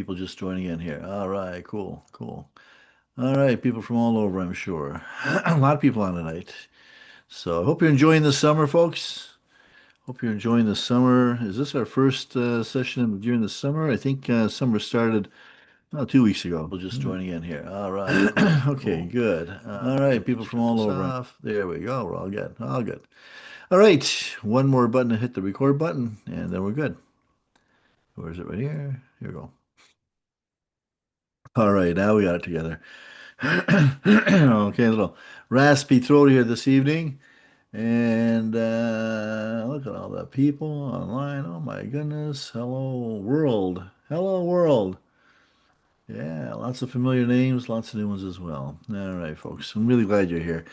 people just joining in here. All right, cool, cool. All right, people from all over, I'm sure. A lot of people on tonight. So I hope you're enjoying the summer, folks. Hope you're enjoying the summer. Is this our first session during the summer? I think summer started 2 weeks ago. People just joining in here. All right, cool, okay, Cool. good. All right, people Let's from cut all this over. off. There we go. We're all good. All good. All right, one more button to hit the record button, and then we're good. Where is it? Right here. Here we go. All right, now we got it together. Okay, a little raspy throat here this evening. And look at all the people online. Oh my goodness. Hello, world. Hello, world. Yeah, lots of familiar names, lots of new ones as well. All right, folks. I'm really glad you're here.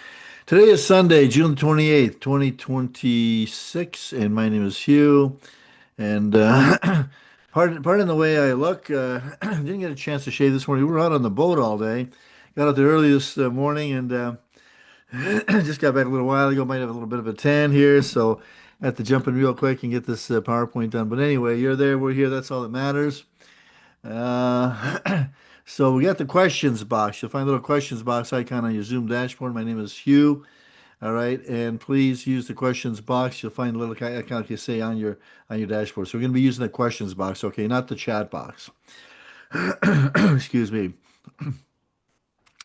Today is Sunday, June 28th, 2026, and my name is Hugh. And pardon the way I look. Didn't get a chance to shave this morning. We were out on the boat all day. Got out there early this morning and just got back a little while ago. Might have a little bit of a tan here, so I have to jump in real quick and get this PowerPoint done. But anyway, you're there, we're here. That's all that matters. So we got the questions box. You'll find a little questions box icon on your Zoom dashboard. My name is Hugh. All right, and please use the questions box. You'll find a little icon like you say on your dashboard. So we're going to be using the questions box, okay, not the chat box. Excuse me.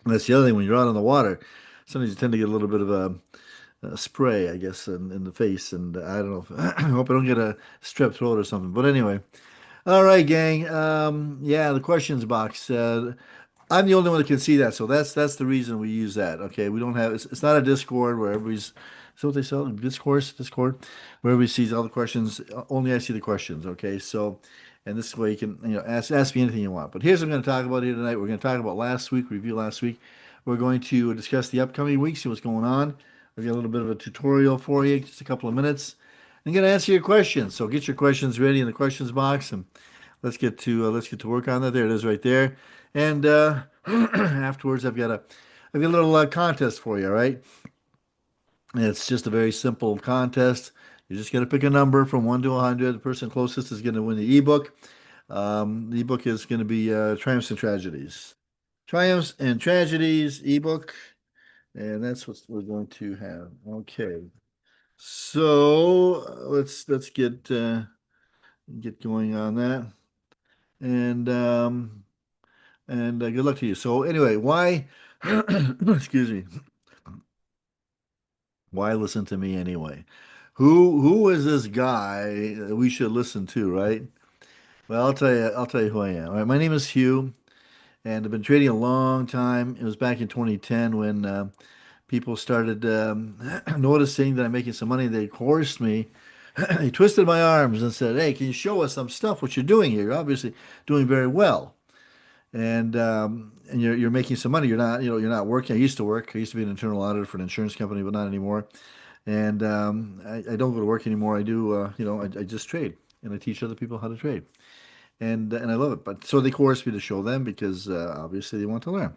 That's the other thing when you're out on the water. Sometimes you tend to get a little bit of a spray, I guess, in the face, and I don't know. I hope I don't get a strep throat or something. But anyway, all right, gang. Yeah, the questions box. I'm the only one that can see that, so that's the reason we use that. Okay, we don't have it's not a Discord where everybody's. So what they sell Discord, where everybody sees all the questions. Only I see the questions. Okay, so and this way you can ask me anything you want. But here's what I'm going to talk about here tonight. We're going to talk about last week, review last week. We're going to discuss the upcoming week, see what's going on. I've got a little bit of a tutorial for you, just a couple of minutes. I'm going to answer your questions. So get your questions ready in the questions box and let's get to work on that. There it is, right there. And afterwards, I've got a little contest for you. All right, and it's just a very simple contest. You're just gonna pick a number from 1 to 100. The person closest is gonna win the ebook. The ebook is gonna be Triumphs and Tragedies. Triumphs and Tragedies ebook, and that's what we're going to have. Okay, so let's get going on that. And good luck to you. So anyway, why, excuse me, why listen to me anyway? Who is this guy that we should listen to, right? Well, I'll tell you who I am. All right, my name is Hugh, and I've been trading a long time. It was back in 2010 when people started noticing that I'm making some money. They coerced me. They twisted my arms and said, "Hey, can you show us some stuff? What you're doing here? You're obviously doing very well." And you're making some money. You're not working. I used to work. I used to be an internal auditor for an insurance company, but not anymore. And I don't go to work anymore. I do I just trade and I teach other people how to trade, and I love it. But so they coerced me to show them because obviously they want to learn.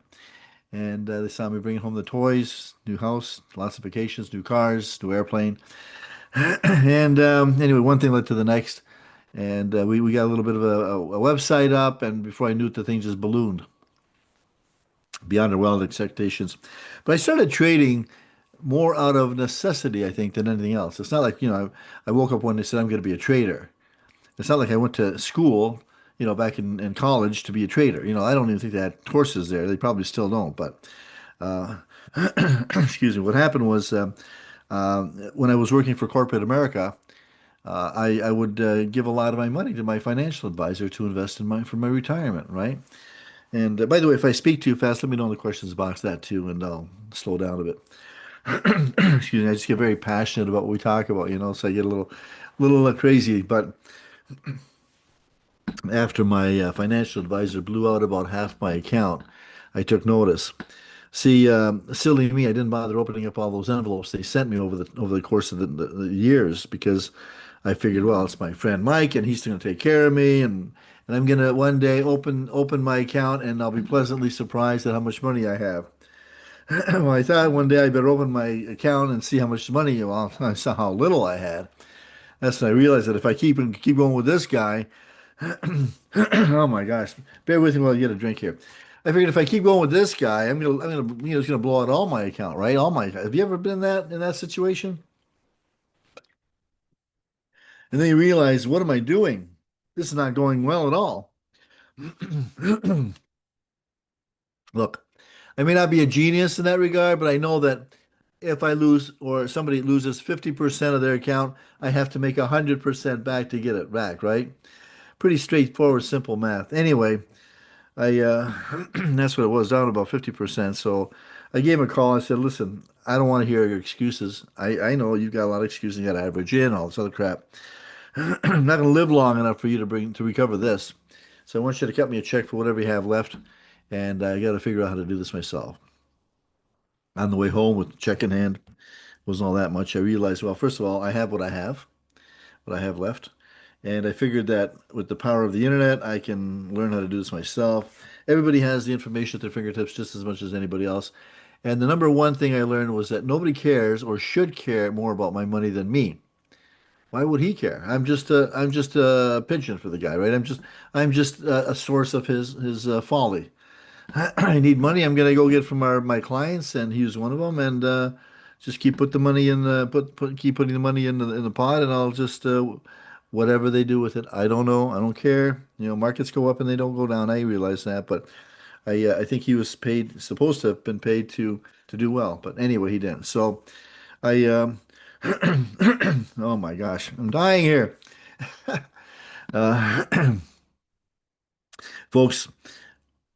And they saw me bringing home the toys, new house, lots of vacations, new cars, new airplane. And anyway, one thing led to the next. And we got a little bit of a website up, and before I knew it, the thing just ballooned beyond our wildest expectations. But I started trading more out of necessity, I think, than anything else. It's not like, I woke up one day and said, I'm going to be a trader. It's not like I went to school, back in college to be a trader. I don't even think they had courses there. They probably still don't. But uh, excuse me, what happened was when I was working for corporate America, I would give a lot of my money to my financial advisor to invest for my retirement, right? And by the way, if I speak too fast, let me know in the questions box that too, and I'll slow down a bit. Excuse me, I just get very passionate about what we talk about, so I get little crazy. But after my financial advisor blew out about half my account, I took notice. See, silly me, I didn't bother opening up all those envelopes they sent me over the course of the years because I figured, well, it's my friend Mike, and he's going to take care of me, and I'm going to one day open my account, and I'll be pleasantly surprised at how much money I have. Well, I thought one day I better open my account and see how much money, well, I saw how little I had. That's when I realized that if I keep going with this guy, Oh my gosh. Bear with me while I get a drink here. I figured if I keep going with this guy, it's gonna blow out all my account, right? All my, have you ever been in that situation? And then you realize, what am I doing? This is not going well at all. Look, I may not be a genius in that regard, but I know that if I lose or somebody loses 50% of their account, I have to make 100% back to get it back, right? Pretty straightforward, simple math. Anyway, I that's what it was, down about 50%. So I gave him a call. I said, listen, I don't want to hear your excuses. I know you've got a lot of excuses. You got to average in, all this other crap. I'm not going to live long enough for you to recover this. So I want you to cut me a check for whatever you have left, and I got to figure out how to do this myself. On the way home with the check in hand, wasn't all that much. I realized, well, first of all, I have what I have left. And I figured that with the power of the internet, I can learn how to do this myself. Everybody has the information at their fingertips just as much as anybody else. And the number one thing I learned was that nobody cares or should care more about my money than me. Why would he care? I'm just a pigeon for the guy, right? I'm just a source of his folly. I need money. I'm gonna go get from my clients, and he was one of them. And just keep put the money in the keep putting the money in the pot, and I'll just whatever they do with it. I don't know. I don't care. You know, markets go up and they don't go down. I realize that, but I think he was paid, supposed to have been paid to do well. But anyway, he didn't. So I oh my gosh, I'm dying here, folks.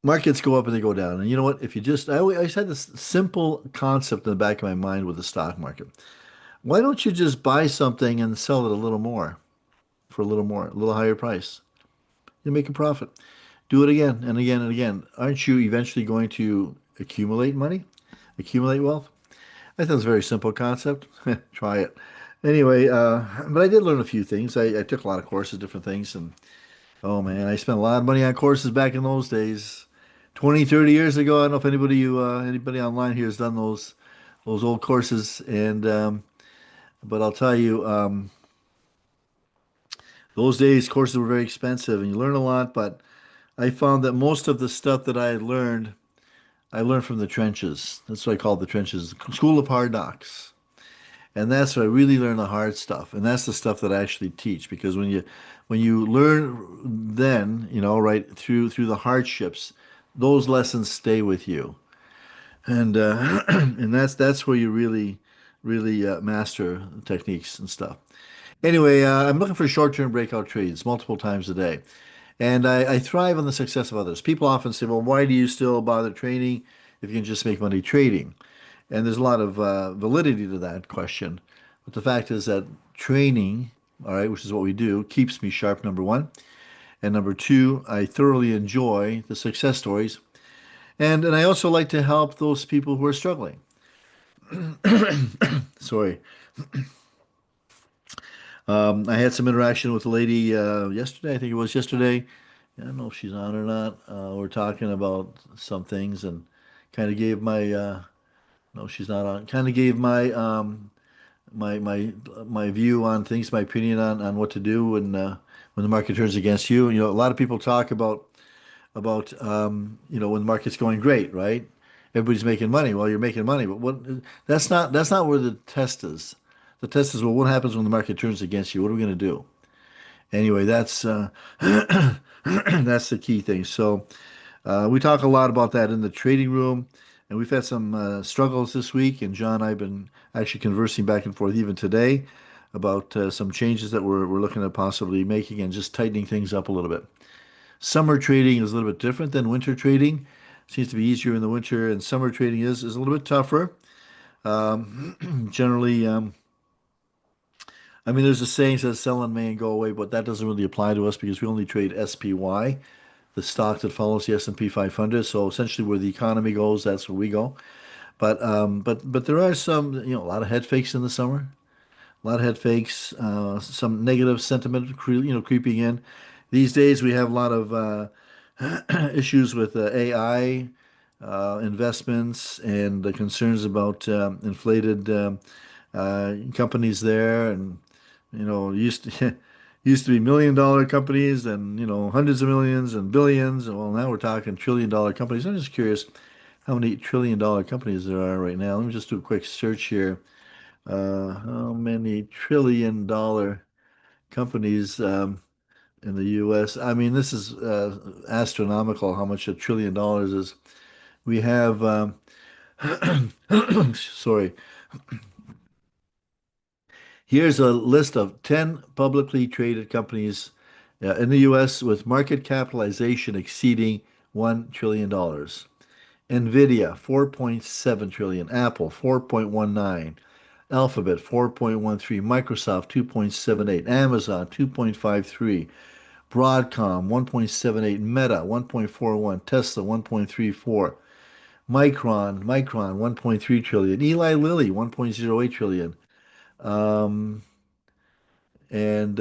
Markets go up and they go down. And you know what? If you just, I always had this simple concept in the back of my mind with the stock market. Why don't you just buy something and sell it a little more for a little more, a little higher price? You make a profit. Do it again and again and again. Aren't you eventually going to accumulate money, accumulate wealth? I think it's a very simple concept. Try it. Anyway, but I did learn a few things. I took a lot of courses, different things, and oh man, I spent a lot of money on courses back in those days. 20, 30 years ago. I don't know if anybody online here has done those old courses, and but I'll tell you, those days courses were very expensive, and you learn a lot. But I found that most of the stuff that I learned from the trenches. That's what I call the trenches, School of Hard Knocks. And that's where I really learn the hard stuff. And that's the stuff that I actually teach because when you learn then, you know, right through the hardships, those lessons stay with you. And and that's where you really master techniques and stuff. Anyway, I'm looking for short-term breakout trades multiple times a day. And I thrive on the success of others. People often say, well, why do you still bother trading if you can just make money trading? And there's a lot of validity to that question. But the fact is that training, all right, which is what we do, keeps me sharp, number one. And number two, I thoroughly enjoy the success stories. And I also like to help those people who are struggling. Sorry. I had some interaction with a lady yesterday. I think it was yesterday. I don't know if she's on or not. We're talking about some things and kind of gave my no, she's not on. Kind of gave my view on things, my opinion on what to do when the market turns against you. You know, a lot of people talk about you know, when the market's going great, right? Everybody's making money. Well, you're making money, but what that's not where the test is. The test is, well, what happens when the market turns against you? What are we going to do? Anyway, that's that's the key thing. So we talk a lot about that in the trading room, and we've had some struggles this week. And John and I have been actually conversing back and forth even today about some changes that we're looking at possibly making and just tightening things up a little bit. Summer trading is a little bit different than winter trading. Seems to be easier in the winter, and summer trading is a little bit tougher. Generally, I mean, there's a saying that says sell in May and go away, but that doesn't really apply to us because we only trade SPY, the stock that follows the S&P 500. So essentially, where the economy goes, that's where we go. But there are some, you know, a lot of head fakes in the summer, a lot of head fakes, some negative sentiment, you know, creeping in. These days, we have a lot of issues with AI investments and the concerns about inflated companies there, and you know, Used to be million-dollar companies and, hundreds of millions and billions. And well, now we're talking trillion-dollar companies. I'm just curious how many trillion-dollar companies there are right now. Let me just do a quick search here. How many trillion-dollar companies in the U.S.? I mean, this is astronomical how much $1 trillion is. We have, sorry, here's a list of 10 publicly traded companies in the U.S. with market capitalization exceeding $1 trillion. Nvidia, 4.7 trillion. Apple, 4.19. Alphabet, 4.13. Microsoft, 2.78. Amazon, 2.53. Broadcom, 1.78. Meta, 1.41. Tesla, 1.34. Micron, 1.3 trillion. Eli Lilly, 1.08 trillion. Um, and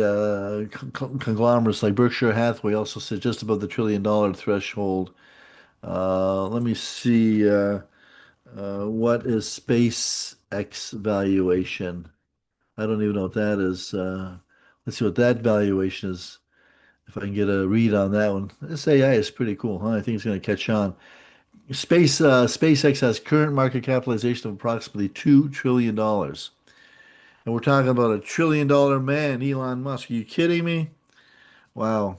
conglomerates like Berkshire Hathaway also sit just above the $1 trillion threshold. Let me see. What is SpaceX valuation? I don't even know what that is. Let's see what that valuation is. If I can get a read on that one. This AI is pretty cool, huh? I think it's going to catch on. SpaceX has current market capitalization of approximately $2 trillion. And we're talking about $1 trillion man, Elon Musk. Are you kidding me? Wow.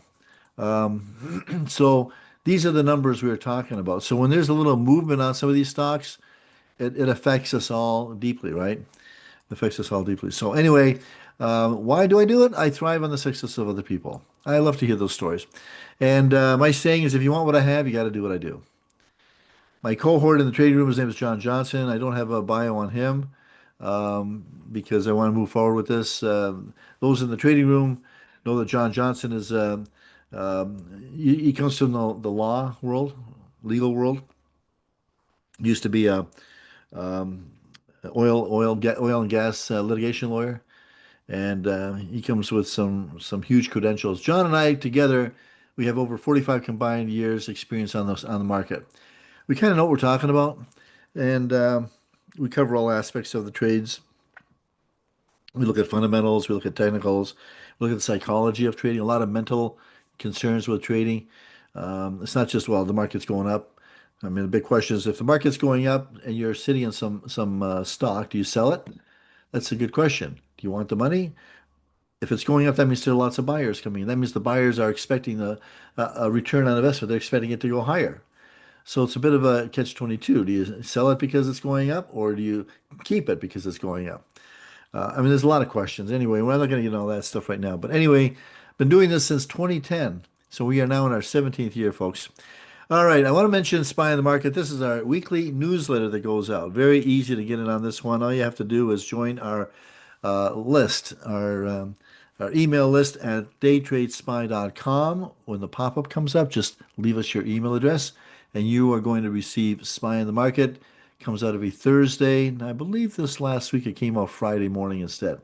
So these are the numbers we were talking about. So when there's a little movement on some of these stocks, it affects us all deeply, right? It affects us all deeply. So anyway, why do I do it? I thrive on the success of other people. I love to hear those stories. And my saying is, if you want what I have, you got to do what I do. My cohort in the trading room, his name is John Johnson. I don't have a bio on him because I want to move forward with this. Those in the trading room know that John Johnson is, he comes from the law world, legal world. Used to be a oil and gas litigation lawyer, and he comes with some huge credentials. John and I together, we have over 45 combined years experience on the market. We kind of know what we're talking about, and we cover all aspects of the trades. We look at fundamentals, we look at technicals, we look at the psychology of trading, a lot of mental concerns with trading. It's not just, well, the market's going up. I mean, the big question is if the market's going up and you're sitting in some stock, do you sell it? That's a good question. Do you want the money? If it's going up, that means there are lots of buyers coming in. That means the buyers are expecting a return on investment. They're expecting it to go higher. So it's a bit of a catch-22. Do you sell it because it's going up, or do you keep it because it's going up? I mean, there's a lot of questions. Anyway, we're not going to get into all that stuff right now. But anyway, been doing this since 2010. So we are now in our 17th year, folks. All right, I want to mention Spy on the Market. This is our weekly newsletter that goes out. Very easy to get in on this one. All you have to do is join our list, our email list at daytradespy.com. When the pop-up comes up, just leave us your email address, and you are going to receive Spy on the Market. Comes out every Thursday, and I believe this last week it came out Friday morning instead.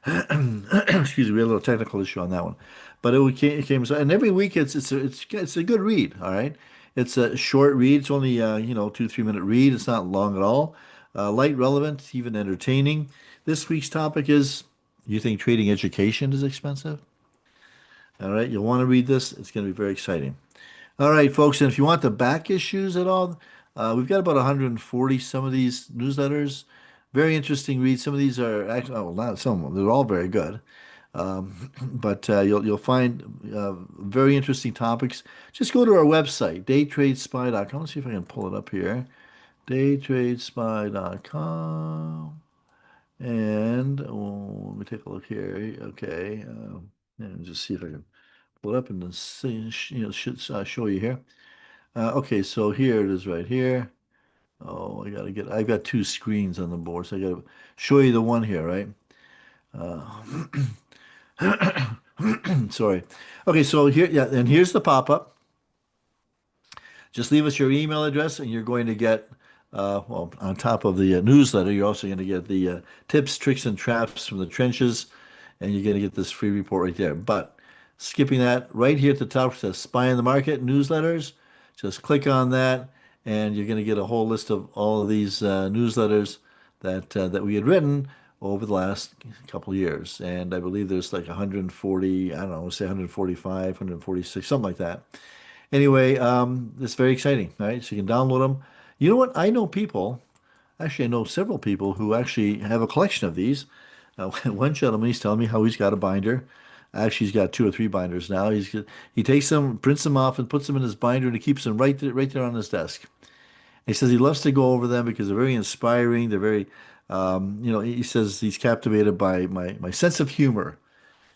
Excuse me, we had a little technical issue on that one, but it came and every week it's a good read. All right, it's a short read. It's only 2-3 minute read. It's not long at all. Light, relevant, even entertaining. This week's topic is: you think trading education is expensive? All right, you'll want to read this. It's going to be very exciting. All right, folks, and if you want the back issues at all, we've got about 140 some of these newsletters. Very interesting reads. Some of these are actually, oh, not some of them. They're all very good. But you'll find very interesting topics. Just go to our website, daytradespy.com. Let's see if I can pull it up here. Daytradespy.com. And let me take a look here. Okay. And just see if I can pull it up and then see, should show you here. Okay, so here it is right here. Oh, I've got two screens on the board, so I gotta show you the one here, right? Uh, sorry. Okay, so here, yeah, and here's the pop-up. Just leave us your email address, and you're going to get, well, on top of the newsletter, you're also going to get the tips, tricks, and traps from the trenches, and you're going to get this free report right there. But skipping that, right here at the top, it says Spy in the Market newsletters. Just click on that, and you're going to get a whole list of all of these newsletters that we had written over the last couple of years. And I believe there's like 140, I don't know, say 145, 146, something like that. Anyway, it's very exciting, right? So you can download them. You know what? I know people, actually, I know several people who actually have a collection of these. One gentleman, he's telling me how he's got a binder. Actually, he's got two or three binders now. He takes them, prints them off, and puts them in his binder, and he keeps them right there on his desk. He says he loves to go over them because they're very inspiring. They're very, he says he's captivated by my sense of humor.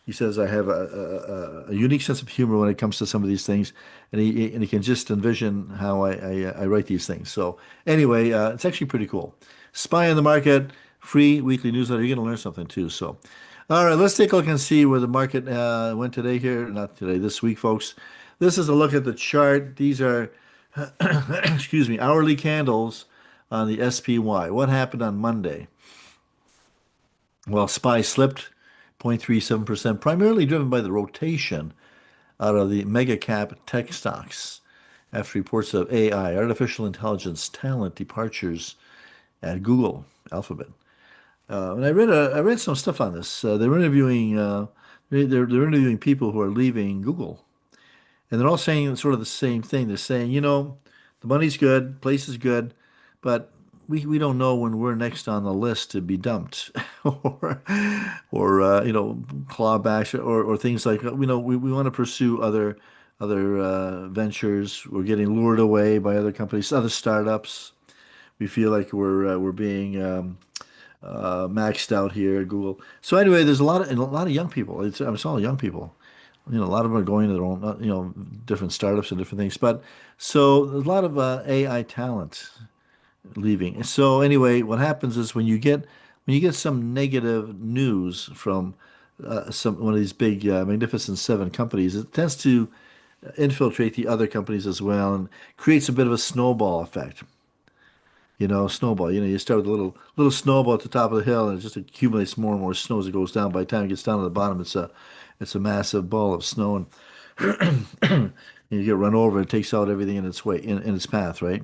He says I have a unique sense of humor when it comes to some of these things, and he can just envision how I write these things. So anyway, it's actually pretty cool. Spy on the Market, free weekly newsletter. You're going to learn something too. So, all right, let's take a look and see where the market went today here. Not today, this week, folks. This is a look at the chart. These are, excuse me, hourly candles on the SPY. What happened on Monday? Well, SPY slipped 0.37%, primarily driven by the rotation out of the mega cap tech stocks after reports of AI, artificial intelligence, talent departures at Google, Alphabet. And I read some stuff on this. They're interviewing they're interviewing people who are leaving Google, and they're all saying sort of the same thing. They're saying, the money's good, place is good, but we don't know when we're next on the list to be dumped or clawbacks or things like we want to pursue other ventures. We're getting lured away by other companies, other startups. We feel like we're being maxed out here at Google. So anyway, there's a lot of young people. It's all young people. A lot of them are going to their own, different startups and different things. But so there's a lot of AI talent leaving. So anyway, what happens is when you get some negative news from some one of these big Magnificent Seven companies, it tends to infiltrate the other companies as well and creates a bit of a snowball effect. Snowball. You start with a little snowball at the top of the hill, and it just accumulates more and more snow as it goes down. By the time it gets down to the bottom, it's a massive ball of snow, and you get run over. It takes out everything in its way in its path, right?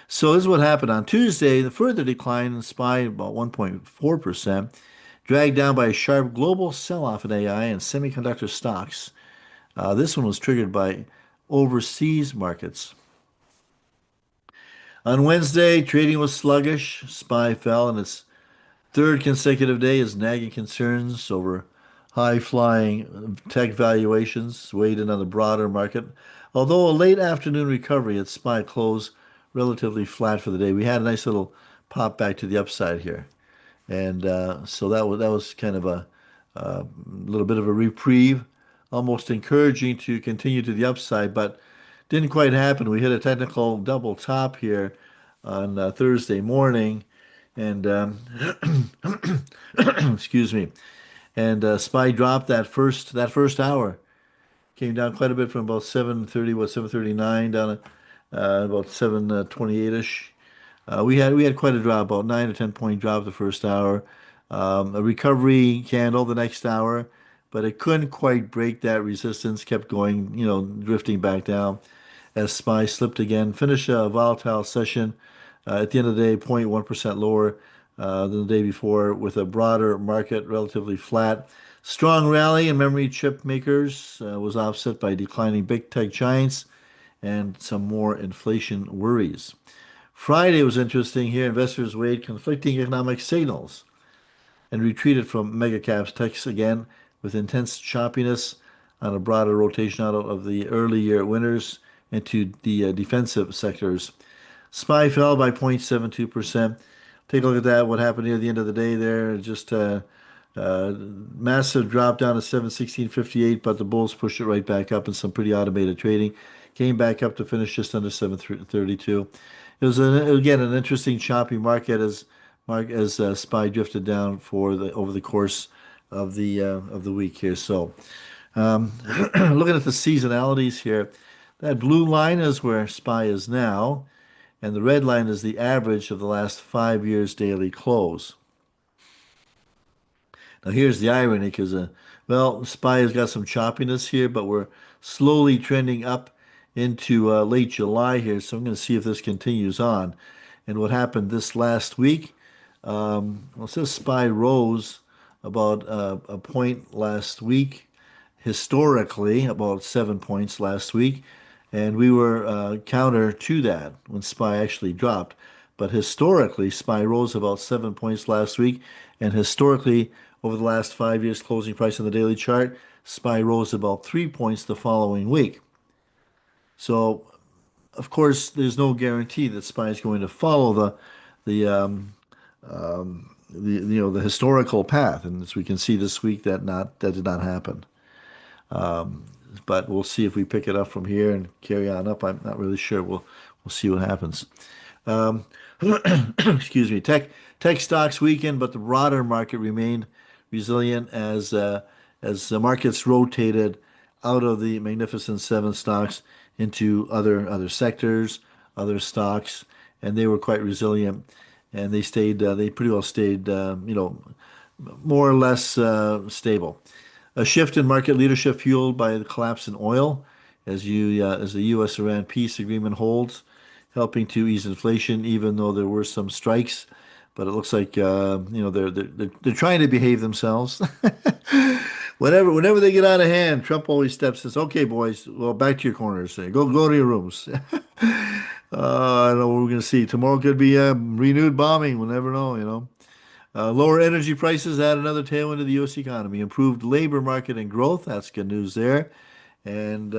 So this is what happened on Tuesday. The further decline in SPY about 1.4%, dragged down by a sharp global sell-off in AI and semiconductor stocks. This one was triggered by overseas markets. On Wednesday, trading was sluggish. SPY fell in its third consecutive day as nagging concerns over high-flying tech valuations weighed in on the broader market. Although a late afternoon recovery at SPY closed relatively flat for the day, we had a nice little pop back to the upside here, and so that was kind of a little bit of a reprieve, almost encouraging to continue to the upside, but didn't quite happen. We hit a technical double top here on Thursday morning, and excuse me, and SPY dropped that first hour, came down quite a bit from about 739 down to about 728-ish. We had quite a drop, about 9 or 10 point drop the first hour. A recovery candle the next hour, but it couldn't quite break that resistance. Kept going, drifting back down as SPY slipped again. Finished a volatile session at the end of the day, 0.1% lower than the day before, with a broader market relatively flat. Strong rally in memory chip makers was offset by declining big tech giants and some more inflation worries. Friday was interesting here. Investors weighed conflicting economic signals and retreated from mega caps techs again with intense choppiness on a broader rotation out of the early year winners into the defensive sectors. SPY fell by 0.72%. Take a look at that. What happened near the end of the day there? Just massive drop down to 716.58, but the bulls pushed it right back up in some pretty automated trading. Came back up to finish just under 732. It was again an interesting choppy market as SPY drifted down over the course of the week here. So looking at the seasonalities here, that blue line is where SPY is now, and the red line is the average of the last 5 years daily close. Now here's the irony, because SPY has got some choppiness here, but we're slowly trending up into late July here. So I'm going to see if this continues on. And what happened this last week? Well, it says SPY rose about a point last week, historically about 7 points last week, and we were counter to that when SPY actually dropped. But historically, SPY rose about 7 points last week, and historically, over the last 5 years, closing price on the daily chart, SPY rose about 3 points the following week. So, of course, there's no guarantee that SPY is going to follow the historical path, and as we can see this week, that did not happen. But we'll see if we pick it up from here and carry on up. I'm not really sure. We'll see what happens. Um, excuse me. Tech stocks weakened, but the broader market remained resilient as the markets rotated out of the Magnificent Seven stocks into other sectors, other stocks, and they were quite resilient. And they pretty well stayed, more or less stable. A shift in market leadership fueled by the collapse in oil as the U.S.-Iran peace agreement holds, helping to ease inflation, even though there were some strikes. But it looks like they're trying to behave themselves. Whenever they get out of hand, Trump always steps in and says, "Okay, boys, well, back to your corners. Go to your rooms." I don't know what we're going to see. Tomorrow could be a renewed bombing. We'll never know. Lower energy prices add another tailwind to the U.S. economy. Improved labor market and growth. That's good news there. And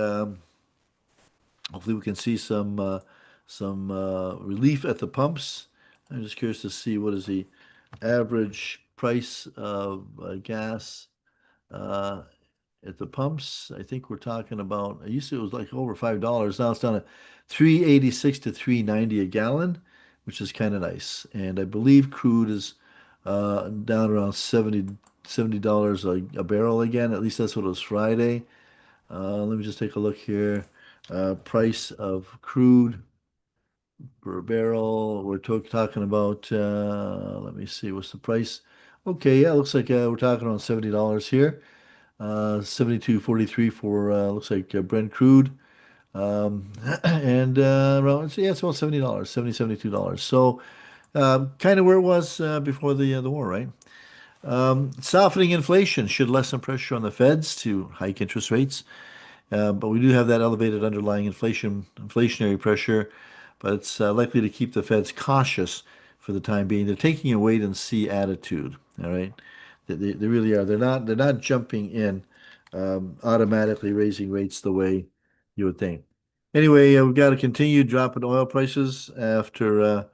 hopefully we can see some relief at the pumps. I'm just curious to see what is the average price of gas uh, at the pumps. I think we're talking about, I used to, it was like over $5. Now it's down to 386 to 390 a gallon, which is kind of nice. And I believe crude is down around $70 a barrel again. At least that's what it was Friday. Let me just take a look here. Price of crude per barrel. We're talking about, let me see, what's the price? Okay, yeah, looks like we're talking around $70 here. 72.43 for looks like Brent crude. And around, so yeah, it's about $70, $72. So kind of where it was before the war, right? Softening inflation should lessen pressure on the Feds to hike interest rates. But we do have that elevated underlying inflationary pressure, but it's likely to keep the Feds cautious for the time being. They're taking a wait and see attitude. All right, they really are. They're not jumping in, automatically raising rates the way you would think. Anyway, we've got a continued drop in oil prices after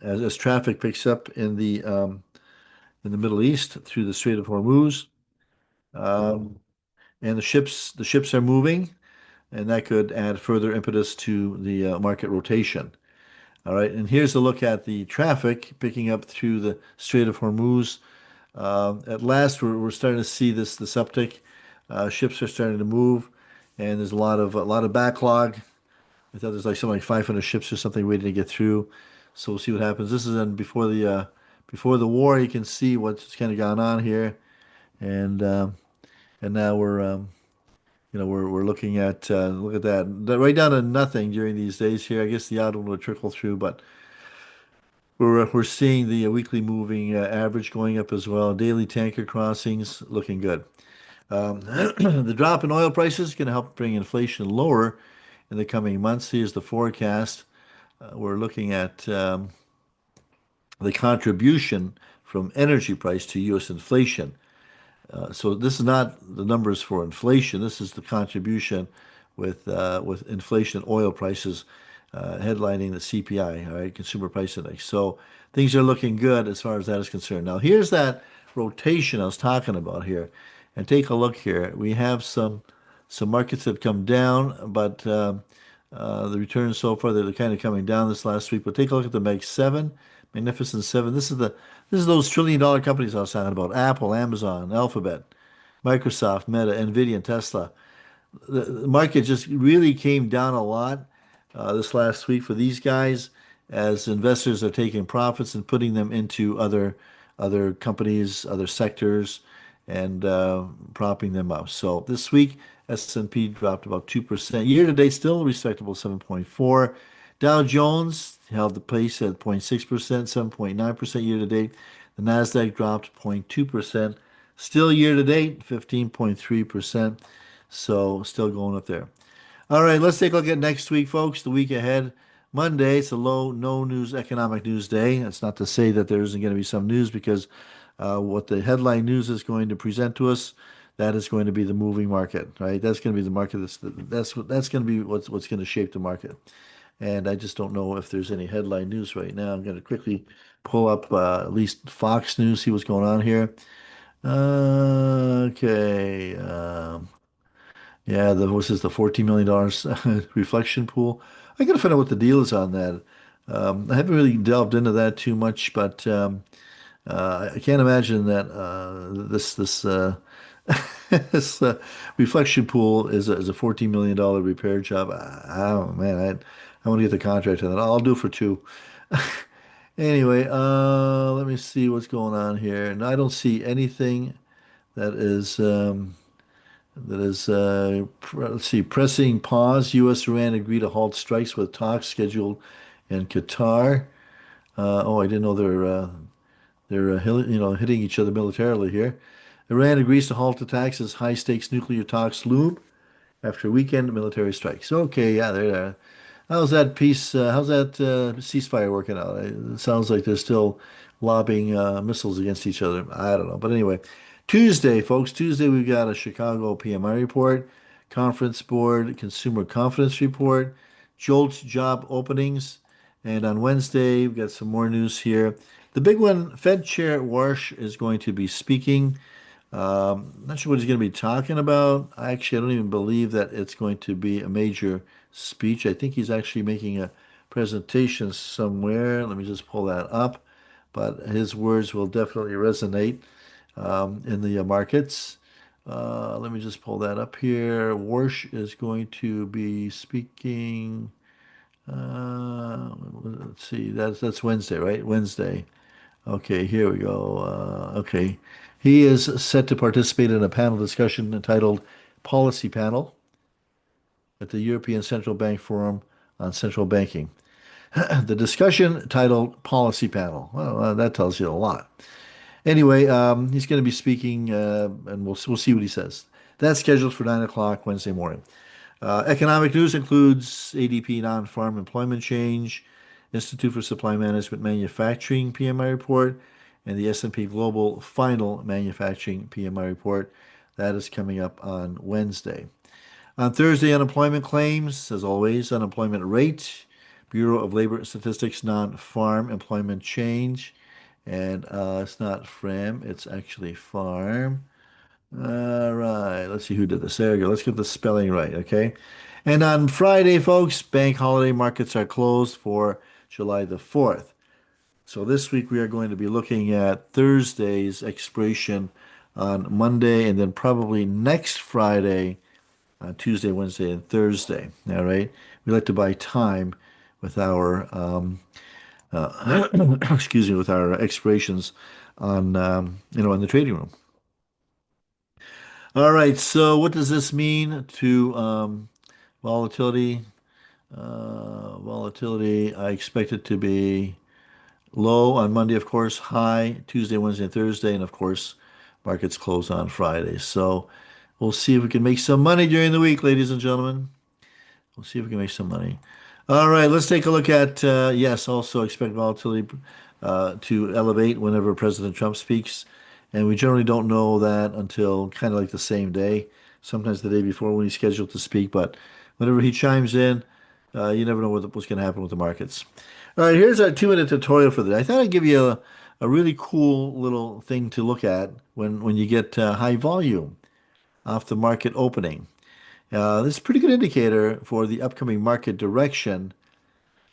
as traffic picks up in the Middle East through the Strait of Hormuz. Um, and the ships are moving, and that could add further impetus to the market rotation. All right, and here's a look at the traffic picking up through the Strait of Hormuz. At last, we're starting to see this uptick. Ships are starting to move, and there's a lot of backlog. I thought there's like something like 500 ships or something waiting to get through. So we'll see what happens. This is in before the war. You can see what's kind of gone on here, and now we're looking at look at that right down to nothing during these days here. I guess the odd one will trickle through, but we're seeing the weekly moving average going up as well. Daily tanker crossings looking good. The drop in oil prices is going to help bring inflation lower in the coming months. Here's the forecast. We're looking at the contribution from energy price to U.S. inflation. So this is not the numbers for inflation. This is the contribution with inflation and oil prices headlining the CPI, all right, Consumer Price Index. So things are looking good as far as that is concerned. Now here's that rotation I was talking about here, and take a look here. We have some markets that have come down, but the returns so far they're kind of coming down this last week. But take a look at the Mag 7, Magnificent Seven. This is those trillion-dollar companies I was talking about: Apple, Amazon, Alphabet, Microsoft, Meta, Nvidia, and Tesla. The market just really came down a lot this last week for these guys as investors are taking profits and putting them into other companies, other sectors, and propping them up. So this week, S&P dropped about 2%. Year to date, still respectable 7.4. Dow Jones held the pace at 0.6%, 7.9% year to date. The Nasdaq dropped 0.2%. Still year to date, 15.3%. So still going up there. All right, let's take a look at next week, folks. The week ahead. Monday, it's a low, no news economic news day. That's not to say that there isn't going to be some news because what the headline news is going to present to us, that is going to be the moving market, right? That's going to be the market. That's going to be what's going to shape the market. And I just don't know if there's any headline news right now. I'm going to quickly pull up at least Fox News, see what's going on here. Okay. Yeah, what's this, the $14 million reflection pool? I gotta find out what the deal is on that. I haven't really delved into that too much, but I can't imagine that this this reflection pool is a $14 million repair job. Oh man, I want to get the contract on that. I'll do it for two. Anyway, let me see what's going on here. And I don't see anything that is, let's see, pressing pause. U.S. Iran agree to halt strikes with talks scheduled in Qatar. Oh, I didn't know they're hitting each other militarily here. Iran agrees to halt attacks as high stakes nuclear talks loom after weekend military strikes. Okay, yeah, there. How's that peace? How's that ceasefire working out? It sounds like they're still lobbing missiles against each other. I don't know, but anyway, Tuesday, folks. Tuesday we've got a Chicago PMI report, Conference Board Consumer Confidence report, JOLTS job openings, and on Wednesday we've got some more news here. The big one, Fed Chair Warsh is going to be speaking. Not sure what he's going to be talking about. Actually, I don't even believe that it's going to be a major speech. I think he's actually making a presentation somewhere. Let me just pull that up. But his words will definitely resonate in the markets. Let me just pull that up here. Warsh is going to be speaking. Let's see. That's Wednesday, right? Wednesday. Okay, here we go. Okay. He is set to participate in a panel discussion entitled Policy Panel at the European Central Bank Forum on Central Banking. The discussion titled Policy Panel. Well, that tells you a lot. Anyway, he's going to be speaking, and we'll see what he says. That's scheduled for 9 o'clock Wednesday morning. Economic news includes ADP non-farm employment change, Institute for Supply Management manufacturing PMI report, and the S&P Global final manufacturing PMI report. That is coming up on Wednesday. On Thursday, unemployment claims, as always, unemployment rate, Bureau of Labor Statistics non-farm employment change, and it's not FRAM, it's actually farm. All right, let's see who did this. There we go. Let's get the spelling right, okay? And on Friday, folks, bank holiday markets are closed for July the 4th. So this week we are going to be looking at Thursday's expiration on Monday and then probably next Friday on Tuesday, Wednesday, and Thursday. All right. We like to buy time with our excuse me, with our expirations on in the trading room. All right, so what does this mean to volatility? Volatility, I expect it to be low on Monday, of course, high Tuesday, Wednesday, and Thursday, and of course, markets close on Friday. So we'll see if we can make some money during the week, ladies and gentlemen. We'll see if we can make some money. All right, let's take a look at, yes, also expect volatility to elevate whenever President Trump speaks. And we generally don't know that until kind of like the same day, sometimes the day before when he's scheduled to speak. But whenever he chimes in, you never know what's going to happen with the markets. All right, here's our 2-minute tutorial for the day. I thought I'd give you a really cool little thing to look at when you get high volume off the market opening. This is a pretty good indicator for the upcoming market direction,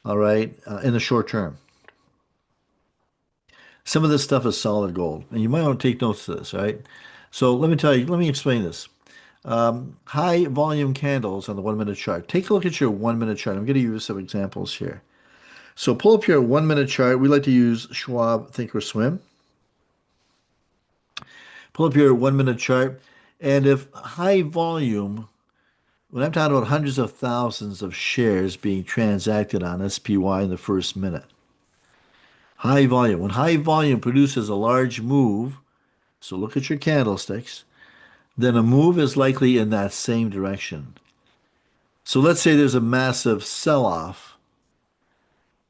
all right, in the short term. Some of this stuff is solid gold, and you might want to take notes of this, right? So let me explain this. High volume candles on the 1-minute chart. Take a look at your 1-minute chart. I'm going to use some examples here. So pull up your 1-minute chart. We like to use Schwab Thinkorswim. Pull up your 1-minute chart, and if high volume When I'm talking about hundreds of thousands of shares being transacted on SPY in the first minute. High volume. When high volume produces a large move, so look at your candlesticks, then a move is likely in that same direction. So let's say there's a massive sell-off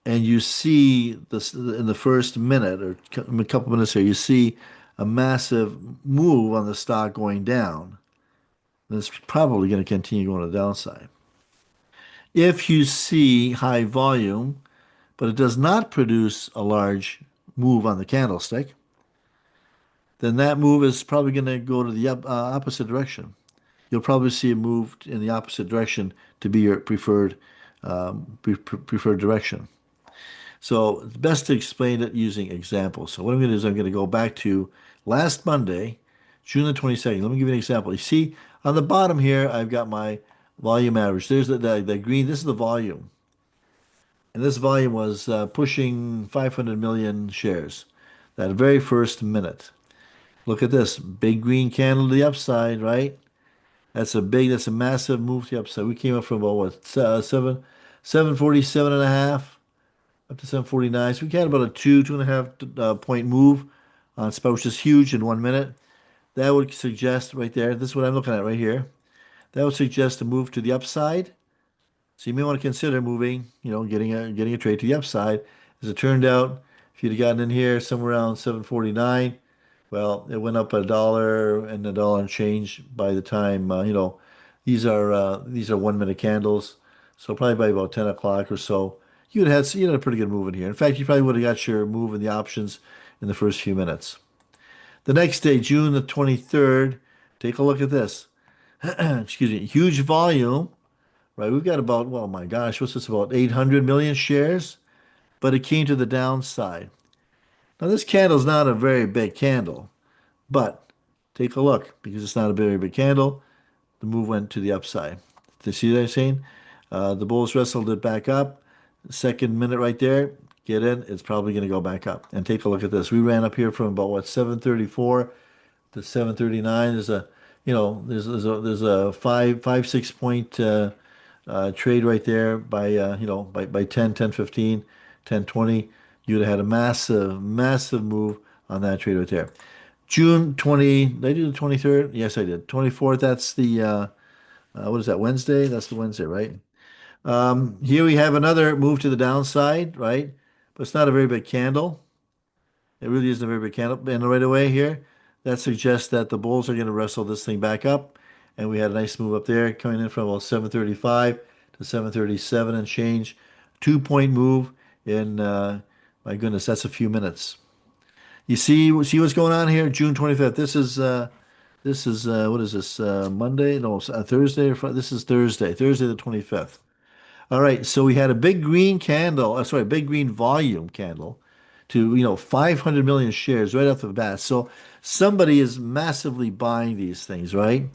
and you see this in the first minute or a couple minutes here, you see a massive move on the stock going down. Then it's probably going to continue going to the downside. If you see high volume, but it does not produce a large move on the candlestick, then that move is probably going to go to the opposite direction. You'll probably see a move in the opposite direction to be your preferred direction. So it's best to explain it using examples. So what I'm going to do is I'm going to go back to last Monday, June the 22nd. Let me give you an example. You see on the bottom here, I've got my volume average. There's the green. This is the volume. And this volume was pushing 500 million shares that very first minute. Look at this big green candle to the upside, right? That's a massive move to the upside. We came up from about what, 747 and a half up to 749. So we had about a two and a half point move on spot, which is huge in 1 minute. That would suggest right there, this is what I'm looking at right here. That would suggest a move to the upside. So you may want to consider moving, getting a trade to the upside. As it turned out, if you'd have gotten in here somewhere around 749, well, it went up a dollar and change by the time these are 1 minute candles. So probably by about 10 o'clock or so, you'd had a pretty good move in here. In fact, you probably would have got your move in the options in the first few minutes. The next day, June the 23rd, take a look at this. Excuse me, huge volume. Right, we've got about, well, my gosh, what's this, about 800 million shares? But it came to the downside. Now, this candle is not a very big candle, but take a look because it's not a very big candle. The move went to the upside. Do you see what I'm saying? The bulls wrestled it back up. Second minute right there, get in. It's probably going to go back up. And take a look at this. We ran up here from about what 734 to 739. There's a 6 point trade right there by 10, 10, 15, 10, 20. You'd have had a massive, massive move on that trade right there. June 20, did I do the 23rd? Yes, I did. 24th, that's what is that, Wednesday? That's the Wednesday, right? Here we have another move to the downside, right? But it's not a very big candle. It really isn't a very big candle. And right away here, that suggests that the bulls are going to wrestle this thing back up. And we had a nice move up there coming in from about 735 to 737 and change. 2 point move in, my goodness, that's a few minutes. You see what's going on here? June 25th. This is what is this? Monday? No, Thursday or Friday? This is Thursday. Thursday the 25th. All right, so we had a big green candle, sorry, a big green volume candle to, 500 million shares right off the bat. So somebody is massively buying these things, right?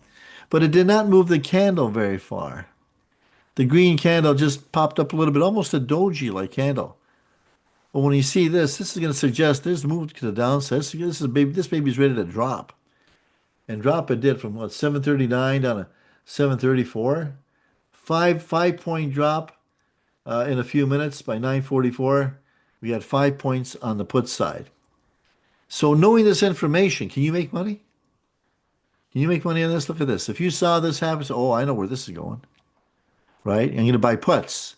But it did not move the candle very far. The green candle just popped up a little bit, almost a doji-like candle. But when you see this is going to suggest there's a move to the downside. This baby's ready to drop. And drop it did from what, 739 down to 734. Five point drop in a few minutes by 9:44. We had 5 points on the put side. So knowing this information, can you make money? Can you make money on this? Look at this. If you saw this happen, say, oh, I know where this is going, right? I'm going to buy puts.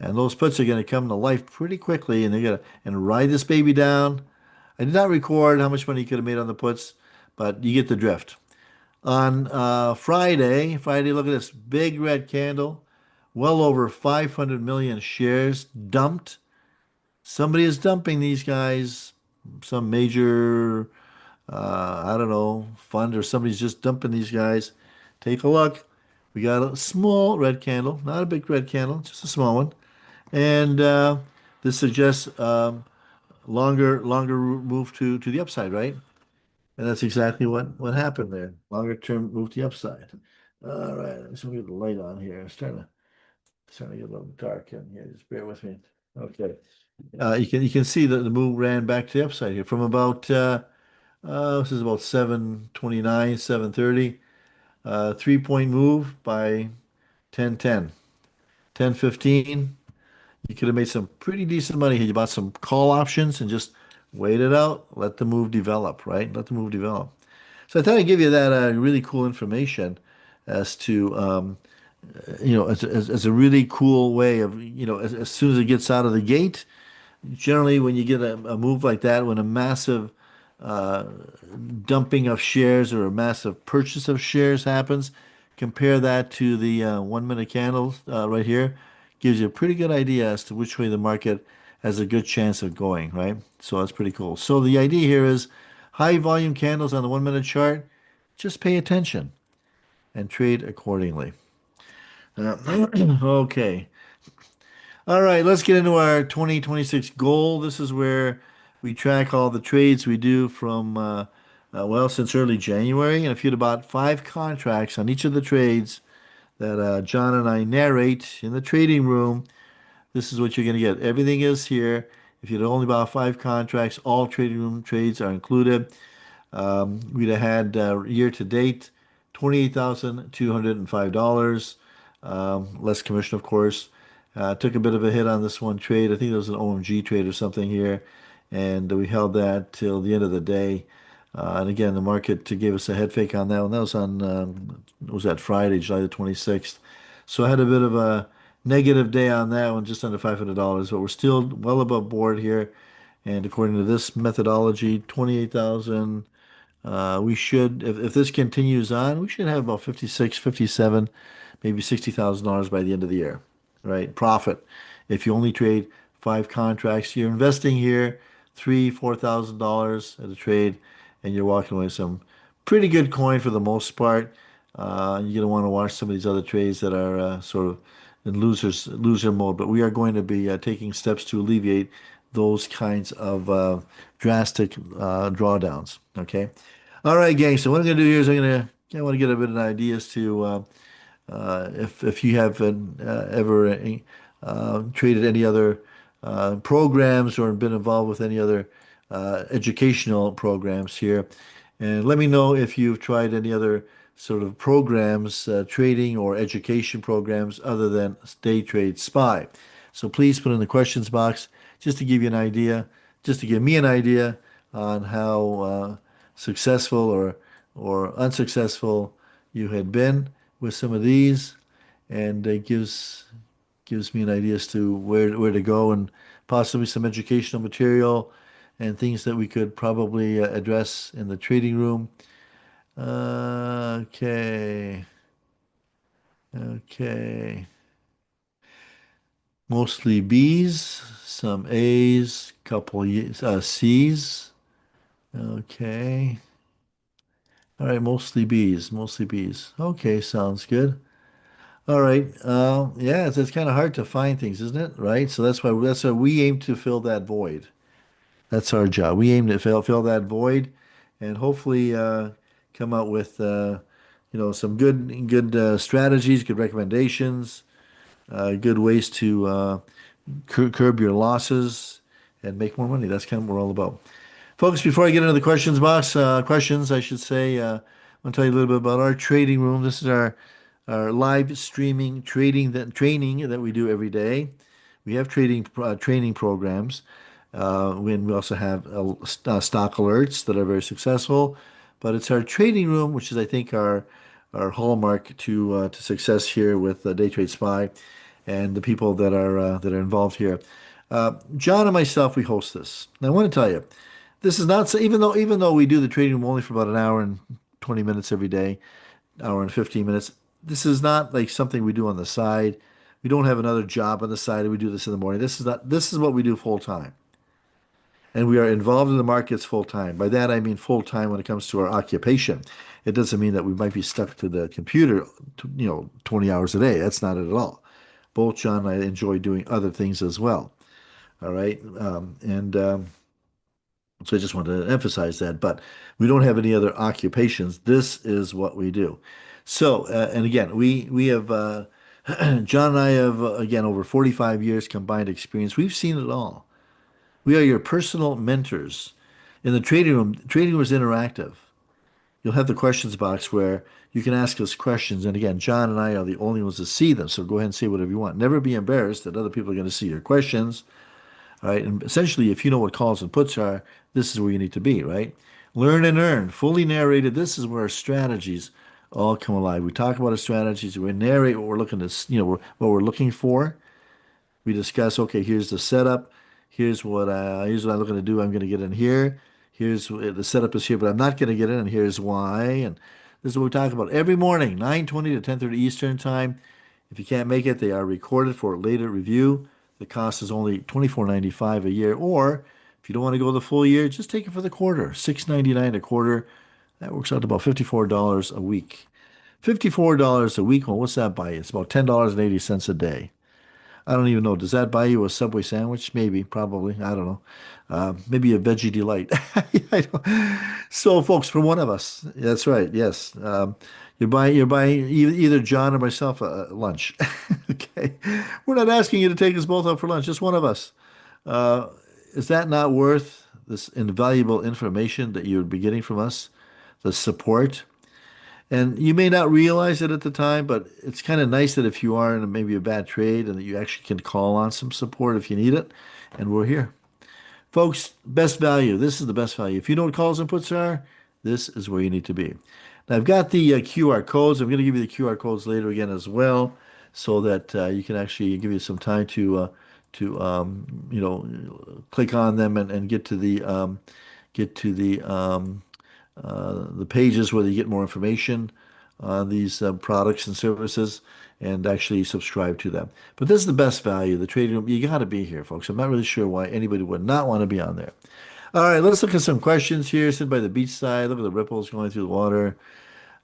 And those puts are going to come to life pretty quickly and they're going to and ride this baby down. I did not record how much money you could have made on the puts, but you get the drift. On Friday, look at this big red candle, well over 500 million shares dumped. Somebody is dumping these guys, some major, I don't know, fund or somebody's just dumping these guys. Take a look. We got a small red candle, not a big red candle, just a small one. And this suggests longer move to the upside, right? And that's exactly what happened there. Longer term move to the upside. All right, let's get the light on here. It's starting to get a little dark in here. Just bear with me. Okay. You can see that the move ran back to the upside here from about this is about 729, 730. 3 point move by 10, 10, 10, 15. You could have made some pretty decent money had you bought some call options and just wait it out, let the move develop, right? Let the move develop. So I thought I'd give you that really cool information as to as a really cool way of as soon as it gets out of the gate. Generally, when you get a move like that, when a massive uh, dumping of shares or a massive purchase of shares happens, compare that to the 1 minute candles right here. Gives you a pretty good idea as to which way the market has a good chance of going, right? So that's pretty cool. So the idea here is high volume candles on the 1 minute chart. Just pay attention and trade accordingly. Okay. All right, let's get into our 2026 goal. This is where we track all the trades we do from, well, since early January. And if you'd bought 5 contracts on each of the trades that John and I narrate in the trading room, this is what you're going to get. Everything is here. If you'd only bought 5 contracts, all trading room trades are included. We'd have had year to date $28,205, less commission, of course. Took a bit of a hit on this one trade. I think it was an OMG trade or something here, and we held that till the end of the day. And again, the market gave us a head fake on that one. That was on was that Friday, July the 26th. So I had a bit of a negative day on that one, just under $500, but we're still well above board here. And according to this methodology, 28,000. We should, if this continues on, we should have about 56, 57, maybe $60,000 by the end of the year, right? Profit. If you only trade 5 contracts, you're investing here $3,000, $4,000 at a trade, and you're walking away with some pretty good coin for the most part. You're gonna want to watch some of these other trades that are sort of in loser mode, but we are going to be taking steps to alleviate those kinds of drastic drawdowns. Okay. All right, gang. So what I'm gonna do here is I want to get a bit of ideas to if you have ever traded any other programs or been involved with any other educational programs here, and let me know if you've tried any other sort of programs, trading or education programs other than Day Trade Spy. So please put in the questions box just to give you an idea, just to give me an idea on how successful or unsuccessful you had been with some of these, and it gives me an idea as to where to go and possibly some educational material and things that we could probably address in the trading room. Okay. Okay. Mostly B's, some A's, couple C's. Okay. All right, mostly B's, mostly B's. Okay, sounds good. All right. Yeah, it's kind of hard to find things, isn't it? Right. So that's why we aim to fill that void. That's our job. We aim to fill that void, and hopefully come out with some good strategies, good recommendations, good ways to curb your losses and make more money. That's kind of what we're all about. Folks, before I get into the questions box, questions, I should say, I want to tell you a little bit about our trading room. This is our live streaming training that we do every day. We have training programs. We also have stock alerts that are very successful. But it's our trading room, which is, I think, our hallmark to success here with Day Trade Spy and the people that are involved here. John and myself, we host this. And I want to tell you, this is not so, even though we do the trading room only for about an hour and 20 minutes every day, hour and 15 minutes. This is not like something we do on the side. We don't have another job on the side. We do this in the morning. This is what we do full time. And we are involved in the markets full time. By that, I mean full time when it comes to our occupation. It doesn't mean that we might be stuck to the computer, 20 hours a day. That's not it at all. Both John and I enjoy doing other things as well. All right. And so I just wanted to emphasize that. But we don't have any other occupations. This is what we do. So, and again, we have John and I have again over 45 years combined experience. We've seen it all. We are your personal mentors. In the trading room is interactive. you'll have the questions box where you can ask us questions. And again, John and I are the only ones to see them. So go ahead and say whatever you want. Never be embarrassed that other people are going to see your questions. All right. And essentially, if you know what calls and puts are, this is where you need to be, right? Learn and earn. Fully narrated. This is where our strategies all come alive. We talk about our strategies. We narrate what we're looking to, what we're looking for. We discuss, okay, here's the setup. Here's what I'm looking to do. I'm going to get in here. Here's the setup is here, but I'm not going to get in, and here's why. And this is what we talk about every morning, 9:20 to 10:30 Eastern time. If you can't make it, they are recorded for later review. The cost is only $24.95 a year, or if you don't want to go the full year, just take it for the quarter, $6.99 a quarter. That works out to about $54 a week. $54 a week. Well, what's that buy you? It's about $10.80 a day. I don't even know. Does that buy you a Subway sandwich? Maybe, probably. I don't know. Maybe a veggie delight. I don't- So, folks, for one of us, that's right. Yes, you're buying either John or myself a lunch. Okay, we're not asking you to take us both out for lunch. Just one of us. Uh, is that not worth this invaluable information that you would be getting from us? The support. And you may not realize it at the time, but it's kind of nice that if you are in maybe a bad trade and that you actually can call on some support if you need it. And we're here. Folks, best value. This is the best value. If you know what calls and puts are, this is where you need to be. Now, I've got the QR codes. I'm going to give you the QR codes later again as well, so that you can actually give you some time to click on them and get to the pages where you get more information on these products and services and actually subscribe to them. But this is the best value. The trading room, you got to be here, folks. I'm not really sure why anybody would not want to be on there. All right, let's look at some questions here. Sit by the beach side. Look at the ripples going through the water.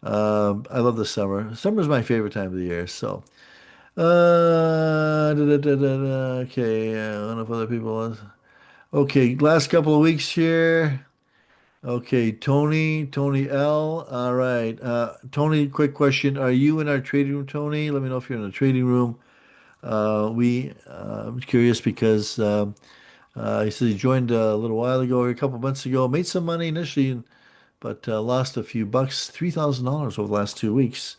I love the summer. Summer is my favorite time of the year. So, okay. I don't know if other people. Okay, last couple of weeks here. Okay, Tony L. All right. Tony, quick question. Are you in our trading room, Tony? Let me know if you're in the trading room. I'm curious because he said he joined a little while ago, or a couple months ago, made some money initially, but lost a few bucks, $3,000 over the last 2 weeks.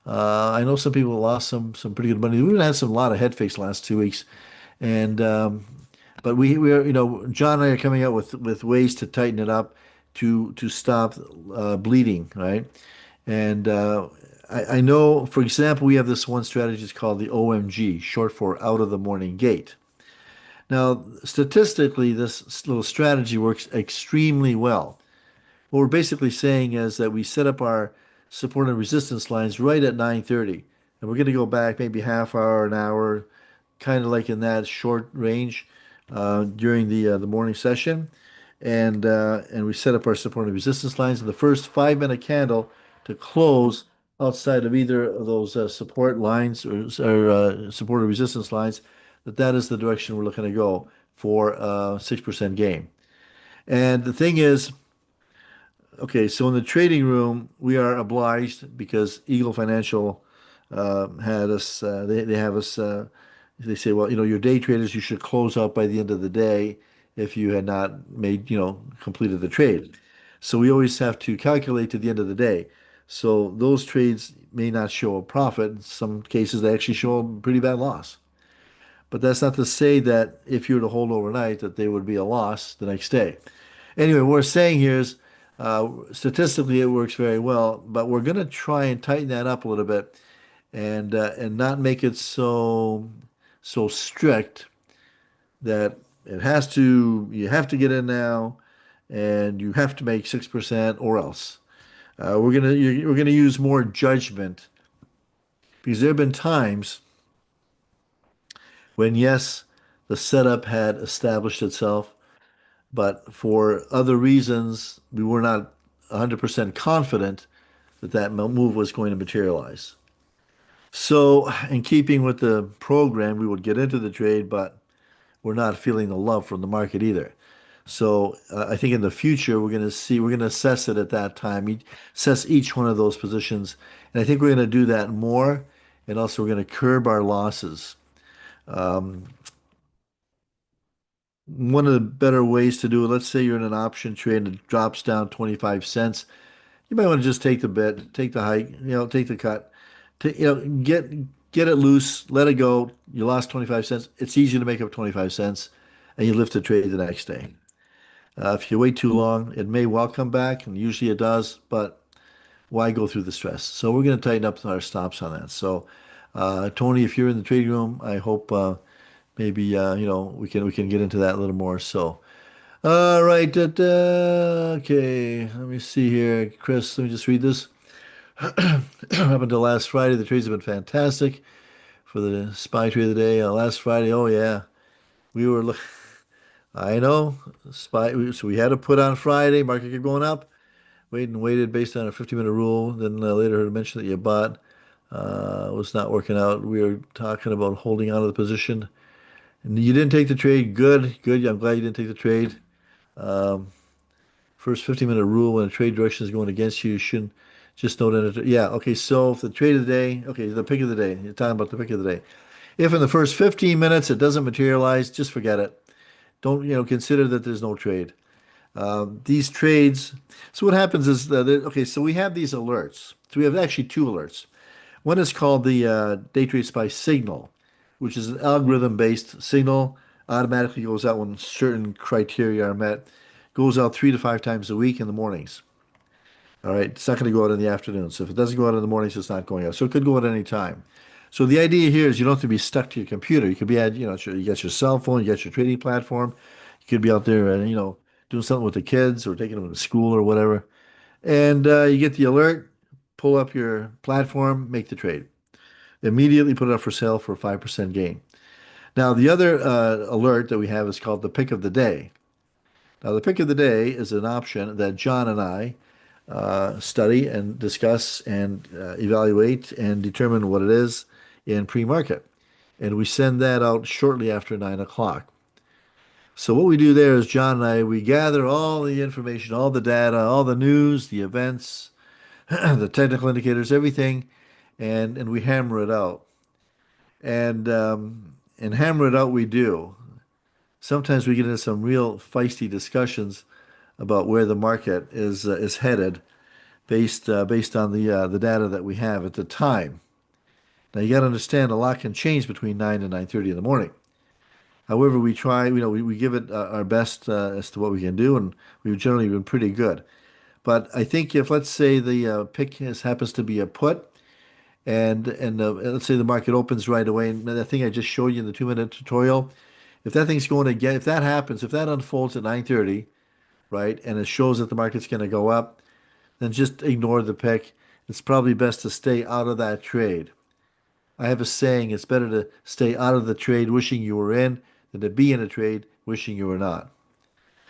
I know some people lost some pretty good money. We even had a lot of head fakes last 2 weeks, and but we are John and I are coming out with ways to tighten it up to stop bleeding, right? And I know, for example, we have this one strategy. It's called the OMG, short for out of the morning gate. Now, statistically, this little strategy works extremely well. What we're basically saying is that we set up our support and resistance lines right at 9:30, and we're going to go back maybe half hour, an hour, kind of like in that short range during the morning session, and we set up our support and resistance lines in the first 5 minute candle to close outside of either of those support lines or support or resistance lines. That is the direction we're looking to go for 6% gain. And the thing is, okay, so in the trading room, we are obliged because Eagle Financial had us, they have us, they say, well, your day traders, you should close out by the end of the day if you had not made, completed the trade. So we always have to calculate to the end of the day. So those trades may not show a profit. In some cases, they actually show a pretty bad loss. But that's not to say that if you were to hold overnight, that they would be a loss the next day. Anyway, what we're saying here is statistically it works very well, but we're going to try and tighten that up a little bit and not make it so strict that you have to get in now and you have to make 6% or else. We're gonna use more judgment because there have been times when yes, the setup had established itself, but for other reasons, we were not 100% confident that move was going to materialize. So, in keeping with the program, we would get into the trade, but we're not feeling the love from the market either. So, I think in the future, we're going to assess it at that time, assess each one of those positions. And I think we're going to do that more. And also, we're going to curb our losses. Um, One of the better ways to do it, let's say you're in an option trade and it drops down 25 cents. You might want to just take the bit, take the hike, take the cut, get it loose, let it go. You lost 25 cents. It's easy to make up 25 cents, and you lift the trade the next day. If you wait too long, it may well come back, and usually it does, but why go through the stress? So we're going to tighten up our stops on that. So, Tony, if you're in the trading room, I hope maybe we can get into that a little more. So, all right, okay, let me see here, Chris. Let me just read this. Up until last Friday, the trades have been fantastic for the SPY trade of the day. Last Friday, oh yeah, we were. I know SPY. So we had to put on Friday. Market kept going up. Waited and waited based on a 50-minute rule. Then later heard mention that you bought. Was not working out. We were talking about holding on to the position. And you didn't take the trade. Good, good. I'm glad you didn't take the trade. First 50-minute rule when a trade direction is going against you, you shouldn't just don't enter. Yeah, okay. So if the trade of the day, okay, the pick of the day, you're talking about the pick of the day. If in the first 15 minutes it doesn't materialize, just forget it. Don't, consider that there's no trade. These trades, so what happens is that, okay, so we have these alerts. So we have actually two alerts. One is called the DayTradeSPY signal, which is an algorithm-based signal. Automatically goes out when certain criteria are met. Goes out 3 to 5 times a week in the mornings. All right, it's not going to go out in the afternoon. So if it doesn't go out in the mornings, it's not going out. So it could go out any time. So the idea here is you don't have to be stuck to your computer. You could be at, you got your cell phone, you got your trading platform. You could be out there, doing something with the kids or taking them to school or whatever. And you get the alert, pull up your platform, make the trade. Immediately put it up for sale for a 5% gain. Now, the other alert that we have is called the pick of the day. Now, the pick of the day is an option that John and I study and discuss and evaluate and determine what it is in pre-market. And we send that out shortly after 9 o'clock. So what we do there is John and I, we gather all the information, all the data, all the news, the events, the technical indicators, everything, and we hammer it out. And hammer it out we do. Sometimes we get into some real feisty discussions about where the market is headed based on the data that we have at the time. Now you got to understand a lot can change between 9 and 9:30 in the morning. However, we try, we give it our best as to what we can do, and we've generally been pretty good. But I think if let's say the pick happens to be a put, and let's say the market opens right away, and the thing I just showed you in the 2-minute tutorial, if that thing's going to get, if that happens, if that unfolds at 9:30, right, and it shows that the market's going to go up, then just ignore the pick. It's probably best to stay out of that trade. I have a saying, it's better to stay out of the trade wishing you were in than to be in a trade wishing you were not.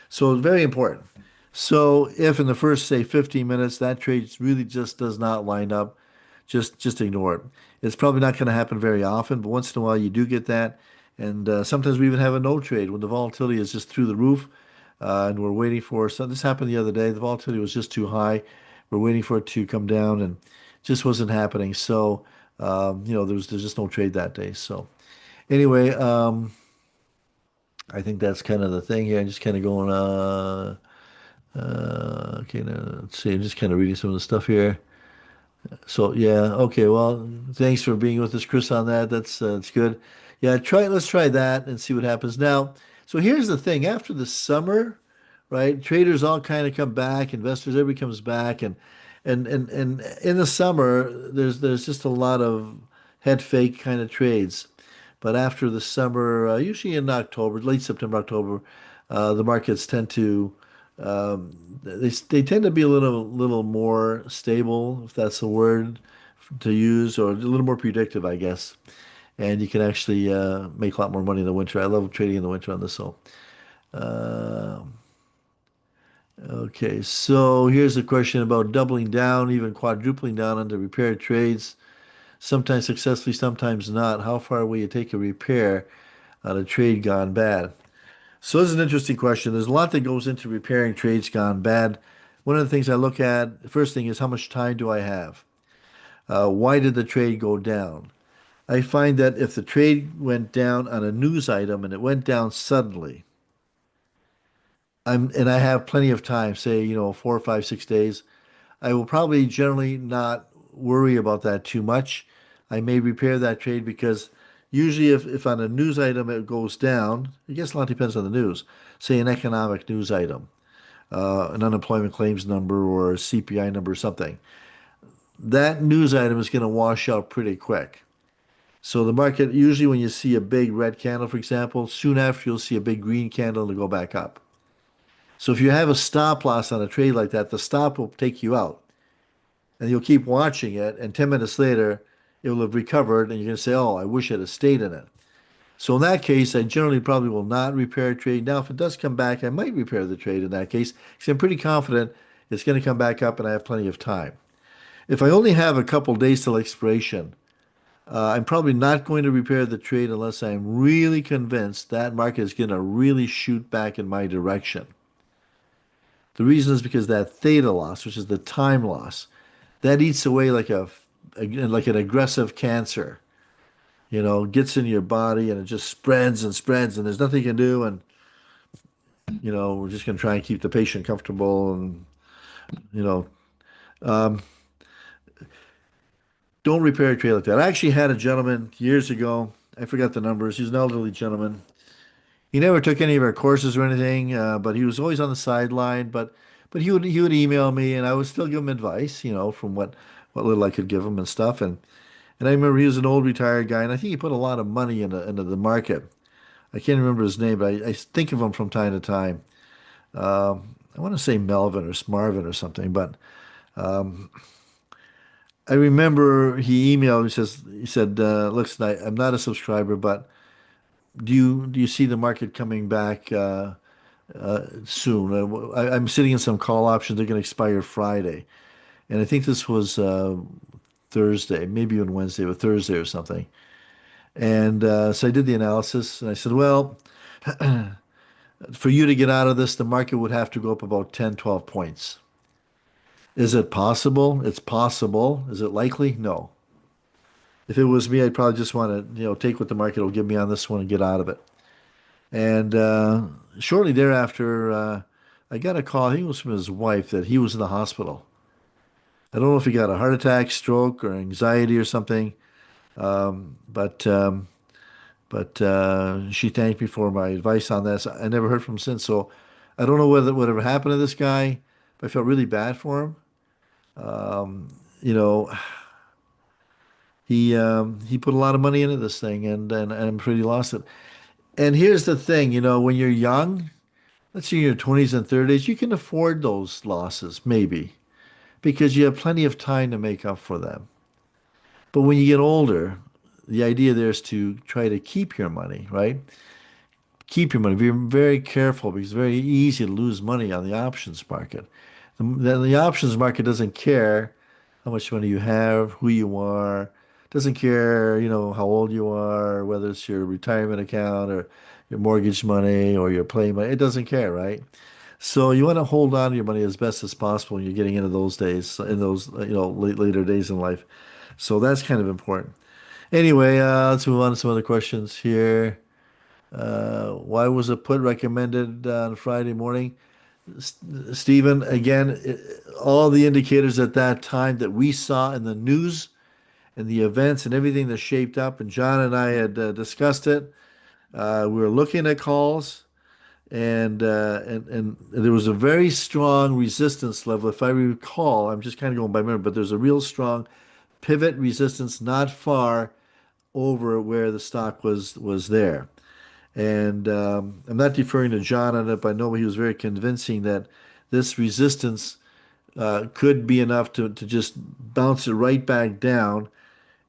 So it's very important. So if in the first, say, 15 minutes that trade really just does not line up, just ignore it. It's probably not going to happen very often, but once in a while you do get that. And sometimes we even have a no trade when the volatility is just through the roof, and we're waiting for. So this happened the other day. The volatility was just too high. We're waiting for it to come down, and just wasn't happening. So there's just no trade that day. So anyway, I think that's kind of the thing here. I'm just kind of going. Okay, now let's see. I'm just kind of reading some of the stuff here. So yeah, okay. Well, thanks for being with us, Chris, on that. That's good. Yeah, try. Let's try that and see what happens. Now, so here's the thing. After the summer, right? Traders all kind of come back. Investors, everybody comes back, and in the summer, there's just a lot of head fake kind of trades. But after the summer, usually in October, late September, October, the markets tend to they tend to be a little more stable, if that's the word to use, or a little more predictive, I guess. And you can actually make a lot more money in the winter. I love trading in the winter on this. So, uh, okay, so here's a question about doubling down, even quadrupling down on the repair trades. Sometimes successfully, sometimes not. How far will you take a repair on a trade gone bad? So this is an interesting question. There's a lot that goes into repairing trades gone bad. One of the things I look at, the first thing is how much time do I have? Why did the trade go down? I find that if the trade went down on a news item and it went down suddenly, and I have plenty of time, say, 4, 5, 6 days, I will probably generally not worry about that too much. I may repair that trade because usually if on a news item it goes down, I guess a lot depends on the news. Say an economic news item, an unemployment claims number or a CPI number or something. That news item is going to wash out pretty quick. So the market, usually when you see a big red candle, for example, soon after you'll see a big green candle to go back up. So if you have a stop loss on a trade like that, the stop will take you out. And you'll keep watching it, and 10 minutes later, it will have recovered, and you're going to say, oh, I wish I'd have stayed in it. So in that case, I generally probably will not repair a trade. Now, if it does come back, I might repair the trade in that case, because I'm pretty confident it's going to come back up and I have plenty of time. If I only have a couple days till expiration, I'm probably not going to repair the trade unless I'm really convinced that market is going to really shoot back in my direction. The reason is because that theta loss, which is the time loss, that eats away like an aggressive cancer. Gets in your body and it just spreads and spreads and there's nothing you can do. And, we're just going to try and keep the patient comfortable and, you know, um, don't repair a trade like that. I actually had a gentleman years ago. I forgot the numbers. He's an elderly gentleman. He never took any of our courses or anything, but he was always on the sideline. But he would email me, and I would still give him advice, from what little I could give him and stuff. And I remember he was an old retired guy, and I think he put a lot of money into the market. I can't remember his name, but I think of him from time to time. I want to say Melvin or Smarvin or something, but I remember he emailed. He said, "Listen, I'm not a subscriber, but do you see the market coming back soon? I'm sitting in some call options. They're going to expire Friday, and I think this was Thursday, maybe even Wednesday, but Thursday or something." And so I did the analysis, and I said, "Well, for you to get out of this, the market would have to go up about 10, 12 points. Is it possible? It's possible. Is it likely? No. If it was me, I'd probably just want to, take what the market will give me on this one and get out of it." And shortly thereafter, I got a call. I think it was from his wife that he was in the hospital. I don't know if he got a heart attack, stroke, or anxiety or something. But she thanked me for my advice on this. I never heard from him since. So I don't know whatever happened to this guy, but I felt really bad for him. You know, he put a lot of money into this thing, and I'm afraid he lost it. And here's the thing, when you're young, let's say in your 20s and 30s, you can afford those losses, maybe, because you have plenty of time to make up for them. But when you get older, the idea there is to try to keep your money, right? Keep your money. Be very careful because it's very easy to lose money on the options market. The options market doesn't care how much money you have, who you are, doesn't care, how old you are, whether it's your retirement account or your mortgage money or your play money. It doesn't care, right? So you want to hold on to your money as best as possible when you're getting into those days, in those, later days in life. So that's kind of important. Anyway, let's move on to some other questions here. Why was a put recommended on Friday morning? S- Stephen, again, all the indicators at that time that we saw in the news and the events and everything that shaped up, and John and I had discussed it. We were looking at calls, and there was a very strong resistance level. If I recall, I'm just kind of going by memory, but there's a real strong pivot resistance not far over where the stock was there. And I'm not deferring to John on it, but I know he was very convincing that this resistance could be enough to just bounce it right back down.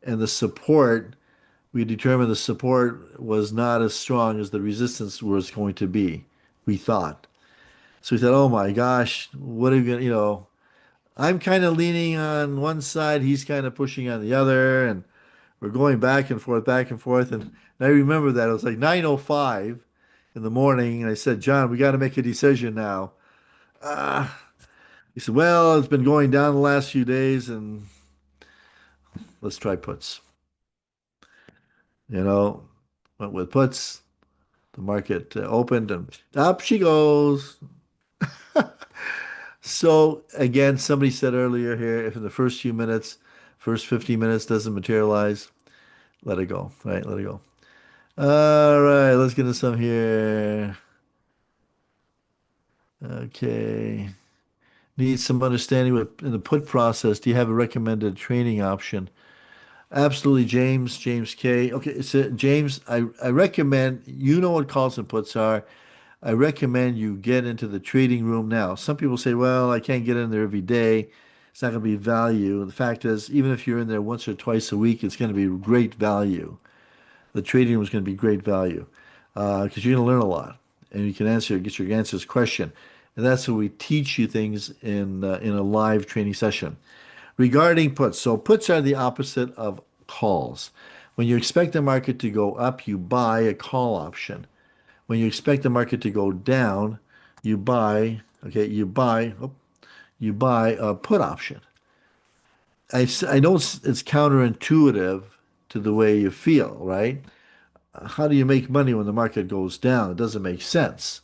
And the support, we determined the support was not as strong as the resistance was going to be, we thought. So we said, oh my gosh, what are we going to, I'm kind of leaning on one side, he's kind of pushing on the other, and we're going back and forth, back and forth. And I remember that it was like 9:05 in the morning, and I said, John, we got to make a decision now. Ah, he said, well, it's been going down the last few days, and let's try puts. You know, went with puts. The market opened, and up she goes. So again, somebody said earlier here, if in the first few minutes, first 15 minutes doesn't materialize, let it go, right? Let it go. All right, let's get into some here. Okay. Need some understanding with in the put process. Do you have a recommended training option? Absolutely, James. James K. Okay, so James, I recommend you know what calls and puts are. I recommend you get into the trading room now. Some people say, well, I can't get in there every day. It's not going to be value. The fact is, even if you're in there once or twice a week, it's going to be great value. The trading room is going to be great value because you're going to learn a lot and you can get your answers question. And that's what we teach you things in a live training session. Regarding puts, so puts are the opposite of calls. When you expect the market to go up, you buy a call option. When you expect the market to go down, you buy, okay, you buy a put option. I know it's counterintuitive to the way you feel, right? How do you make money when the market goes down? It doesn't make sense.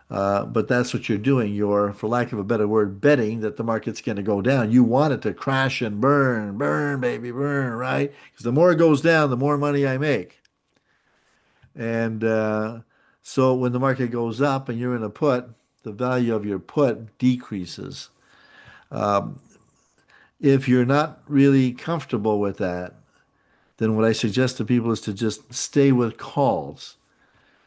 But that's what you're doing. You're, for lack of a better word, betting that the market's going to go down. You want it to crash and burn, burn, baby, burn, right? Because the more it goes down, the more money I make. And so when the market goes up and you're in a put, the value of your put decreases. If you're not really comfortable with that, then what I suggest to people is to just stay with calls.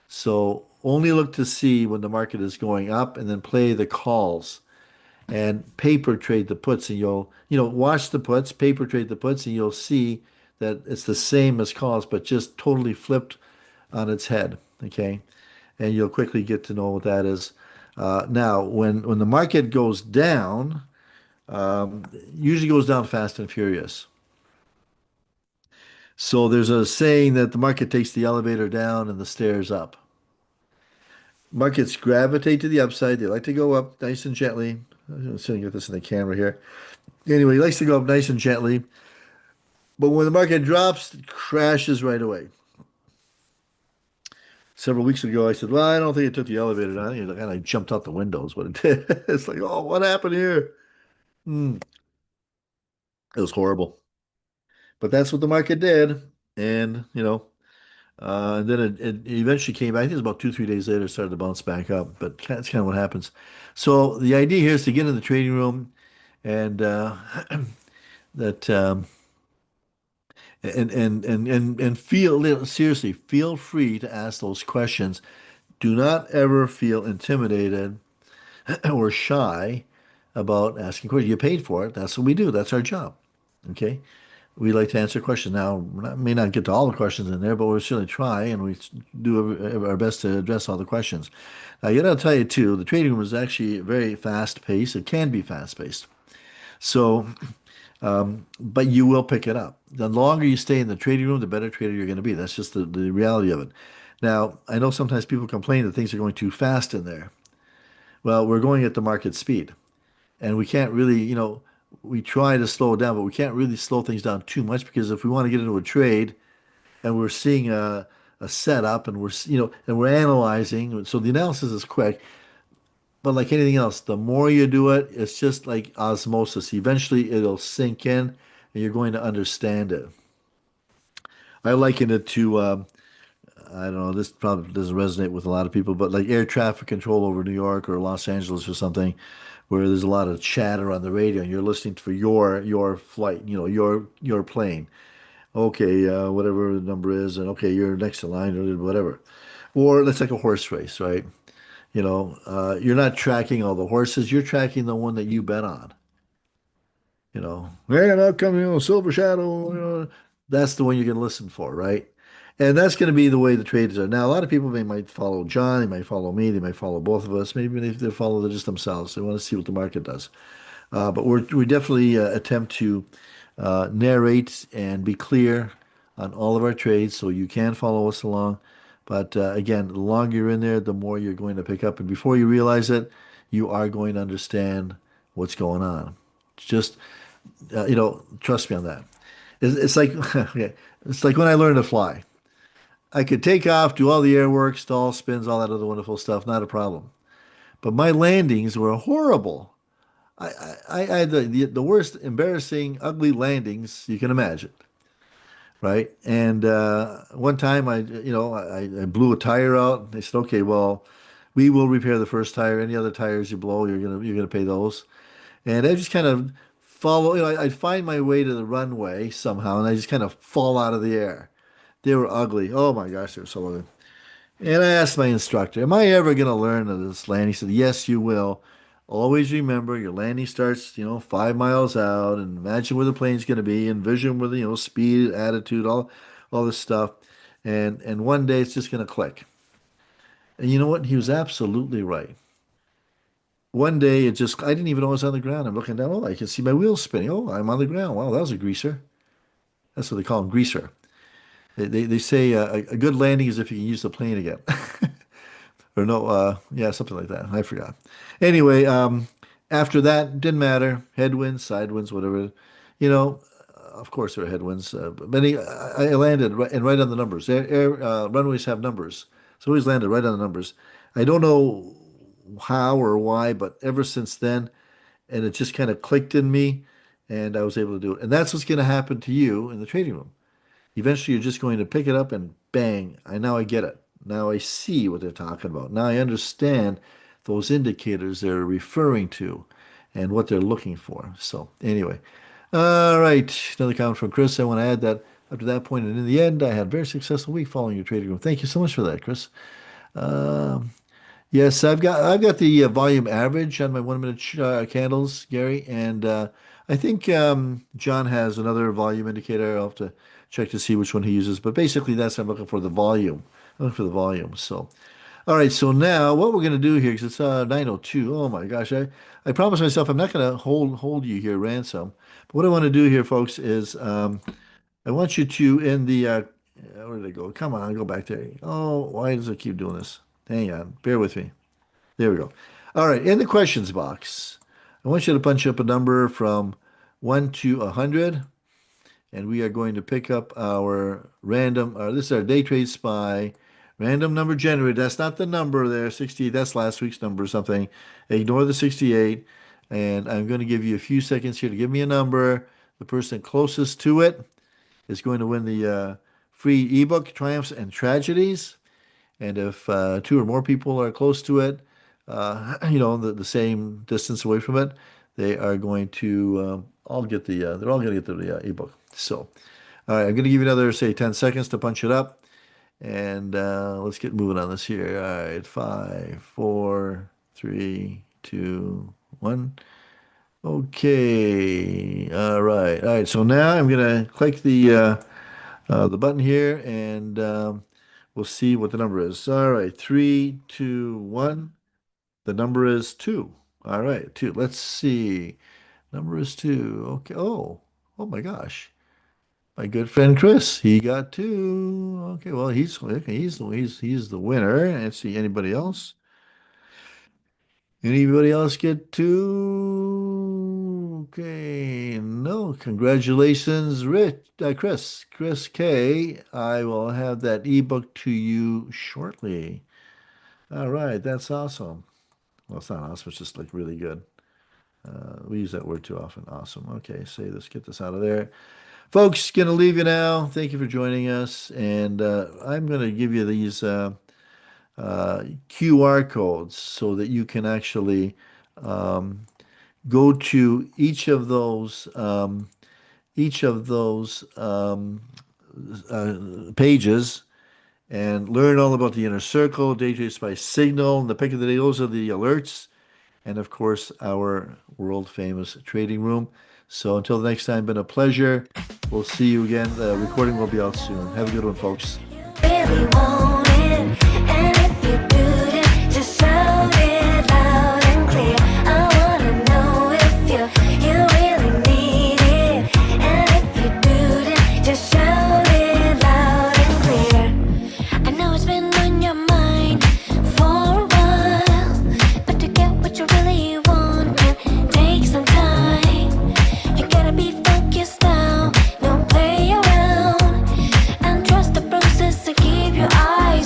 So only look to see when the market is going up and then play the calls and paper trade the puts and watch the puts, paper trade the puts and you'll see that it's the same as calls, but just totally flipped on its head. Okay. And you'll quickly get to know what that is. Now, when the market goes down, usually goes down fast and furious. So there's a saying that the market takes the elevator down and the stairs up. Markets gravitate to the upside. They like to go up nice and gently. I'm just going to get this in the camera here. Anyway, he likes to go up nice and gently. But when the market drops, it crashes right away. Several weeks ago, I said, well, I don't think it took the elevator down. I think it kind of jumped out the windows, what it did. It's like, oh, what happened here? Hmm. It was horrible. But that's what the market did. And, and then it eventually came back. I think it was about 2, 3 days later, it started to bounce back up. But that's kind of what happens. So the idea here is to get in the trading room and that and feel seriously, feel free to ask those questions. Do not ever feel intimidated or shy about asking questions. You paid for it. That's what we do. That's our job. Okay. We like to answer questions. Now, may not get to all the questions in there, but we'll certainly try and we do our best to address all the questions. Now, I gotta tell you too, the trading room is actually very fast paced. It can be fast paced. So, but you will pick it up. The longer you stay in the trading room, the better trader you're going to be. That's just the reality of it. Now, I know sometimes people complain that things are going too fast in there. Well, we're going at the market speed, and we can't really, we try to slow it down, but we can't really slow things down too much because if we want to get into a trade and we're seeing a setup and and we're analyzing, so the analysis is quick, but like anything else, the more you do it, it's just like osmosis. Eventually, it'll sink in and you're going to understand it. I liken it to, I don't know, this probably doesn't resonate with a lot of people, but like air traffic control over New York or Los Angeles or something, where there's a lot of chatter on the radio and you're listening for your flight, your plane. Okay, whatever the number is, and okay, you're next in line or whatever. Or let's like a horse race, right? You're not tracking all the horses, you're tracking the one that you bet on. And out come, Silver Shadow, that's the one you're going to listen for, right? And that's going to be the way the traders are. Now, a lot of people, they might follow John, they might follow me, they might follow both of us. Maybe they follow just themselves. They want to see what the market does. But we definitely attempt to narrate and be clear on all of our trades so you can follow us along. But again, the longer you're in there, the more you're going to pick up. And before you realize it, you are going to understand what's going on. It's just, trust me on that. It's like, okay, it's like when I learned to fly. I could take off, do all the air work, stall, spins, all that other wonderful stuff, not a problem. But my landings were horrible. I had the worst embarrassing, ugly landings you can imagine, right? And one time I blew a tire out. They said, okay, well, we will repair the first tire. Any other tires you blow, you're gonna pay those. And I just kind of follow, I'd find my way to the runway somehow, and I just kind of fall out of the air. They were ugly. Oh my gosh, they were so ugly. And I asked my instructor, am I ever going to learn this land? He said, yes, you will. Always remember your landing starts, 5 miles out, and imagine where the plane's going to be, and vision where the, speed, attitude, all this stuff. And one day it's just going to click. And you know what? He was absolutely right. One day I didn't even know I was on the ground. I'm looking down. Oh, I can see my wheels spinning. Oh, I'm on the ground. Wow, that was a greaser. That's what they call him, greaser. They say a good landing is if you can use the plane again. Or no, yeah, something like that. I forgot. Anyway, after that, didn't matter. Headwinds, side winds, whatever. You know, of course there are headwinds. But I landed right on the numbers. Runways have numbers. So I always landed right on the numbers. I don't know how or why, but ever since then, and it just kind of clicked in me, and I was able to do it. And that's what's going to happen to you in the trading room. Eventually, you're just going to pick it up and bang, I get it. Now I see what they're talking about. Now I understand those indicators they're referring to and what they're looking for. So anyway, all right, another comment from Chris. I want to add that up to that point, and in the end, I had a very successful week following your trading room. Thank you so much for that, Chris. Um, Yes, I've got the volume average on my 1 minute candles, Gary, and I think John has another volume indicator. I'll have to check to see which one he uses, but basically that's I'm looking for the volume. I'm looking for the volume. So, all right. So now what we're gonna do here, because it's 9:02. Oh my gosh, I promised myself I'm not gonna hold you here ransom. But what I want to do here, folks, is I want you to in the where did it go? Come on, go back there. Oh, why does it keep doing this? Hang on, bear with me. There we go. All right, in the questions box, I want you to punch up a number from 1 to 100, and we are going to pick up our random, or this is our day trade spy random number generator. That's not the number there, 68. That's last week's number or something. Ignore the 68, and I'm going to give you a few seconds here to give me a number. The person closest to it is going to win the free ebook, Triumphs and Tragedies. And if two or more people are close to it, the same distance away from it, they are going to all get they're all going to get the ebook. So, all right, I'm going to give you another, say, 10 seconds to punch it up. And let's get moving on this here. All right, 5, 4, 3, 2, 1. Okay. All right. All right. So now I'm going to click the button here, and we'll see what the number is. All right, 3, 2, 1. The number is 2. All right, 2. Let's see. Number is 2. Okay. Oh my gosh. My good friend Chris, he got 2. Okay, well, he's the winner. Let's see anybody else. Anybody else get 2? Okay, no. Congratulations, Chris K. I will have that ebook to you shortly. All right, that's awesome. Well, it's not awesome. It's just like really good. We use that word too often. Awesome. Okay, let's get this out of there. Folks, gonna leave you now. Thank you for joining us, and I'm gonna give you these QR codes so that you can actually um, go to each of those pages and learn all about the inner circle, DayTradeSPY signal, and the pick of the day. Those are the alerts, and of course our world famous trading room. So until the next time, been a pleasure. We'll see you again. The recording will be out soon. Have a good one, folks. Really want it, and if you do it, just shout it loud and clear. I wanna know if you really need it, and if you do it, just shout it loud and clear. I know it's been on your mind for a while, but to get what you really want can take some time. You gotta be focused now, don't play around, and trust the process and keep your eyes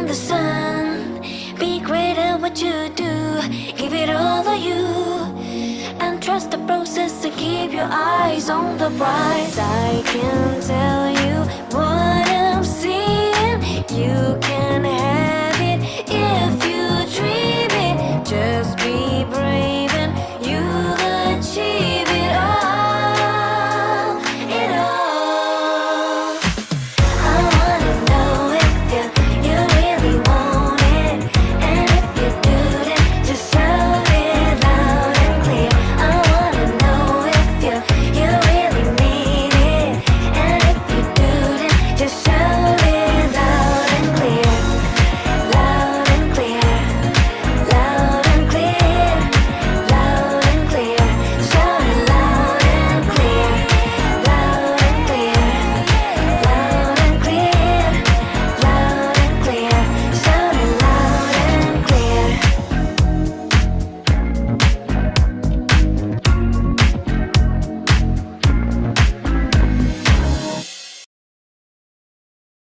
the sun. Be great at what you do, give it all of you, and trust the process and keep your eyes on the prize. I can tell you what I'm seeing, you can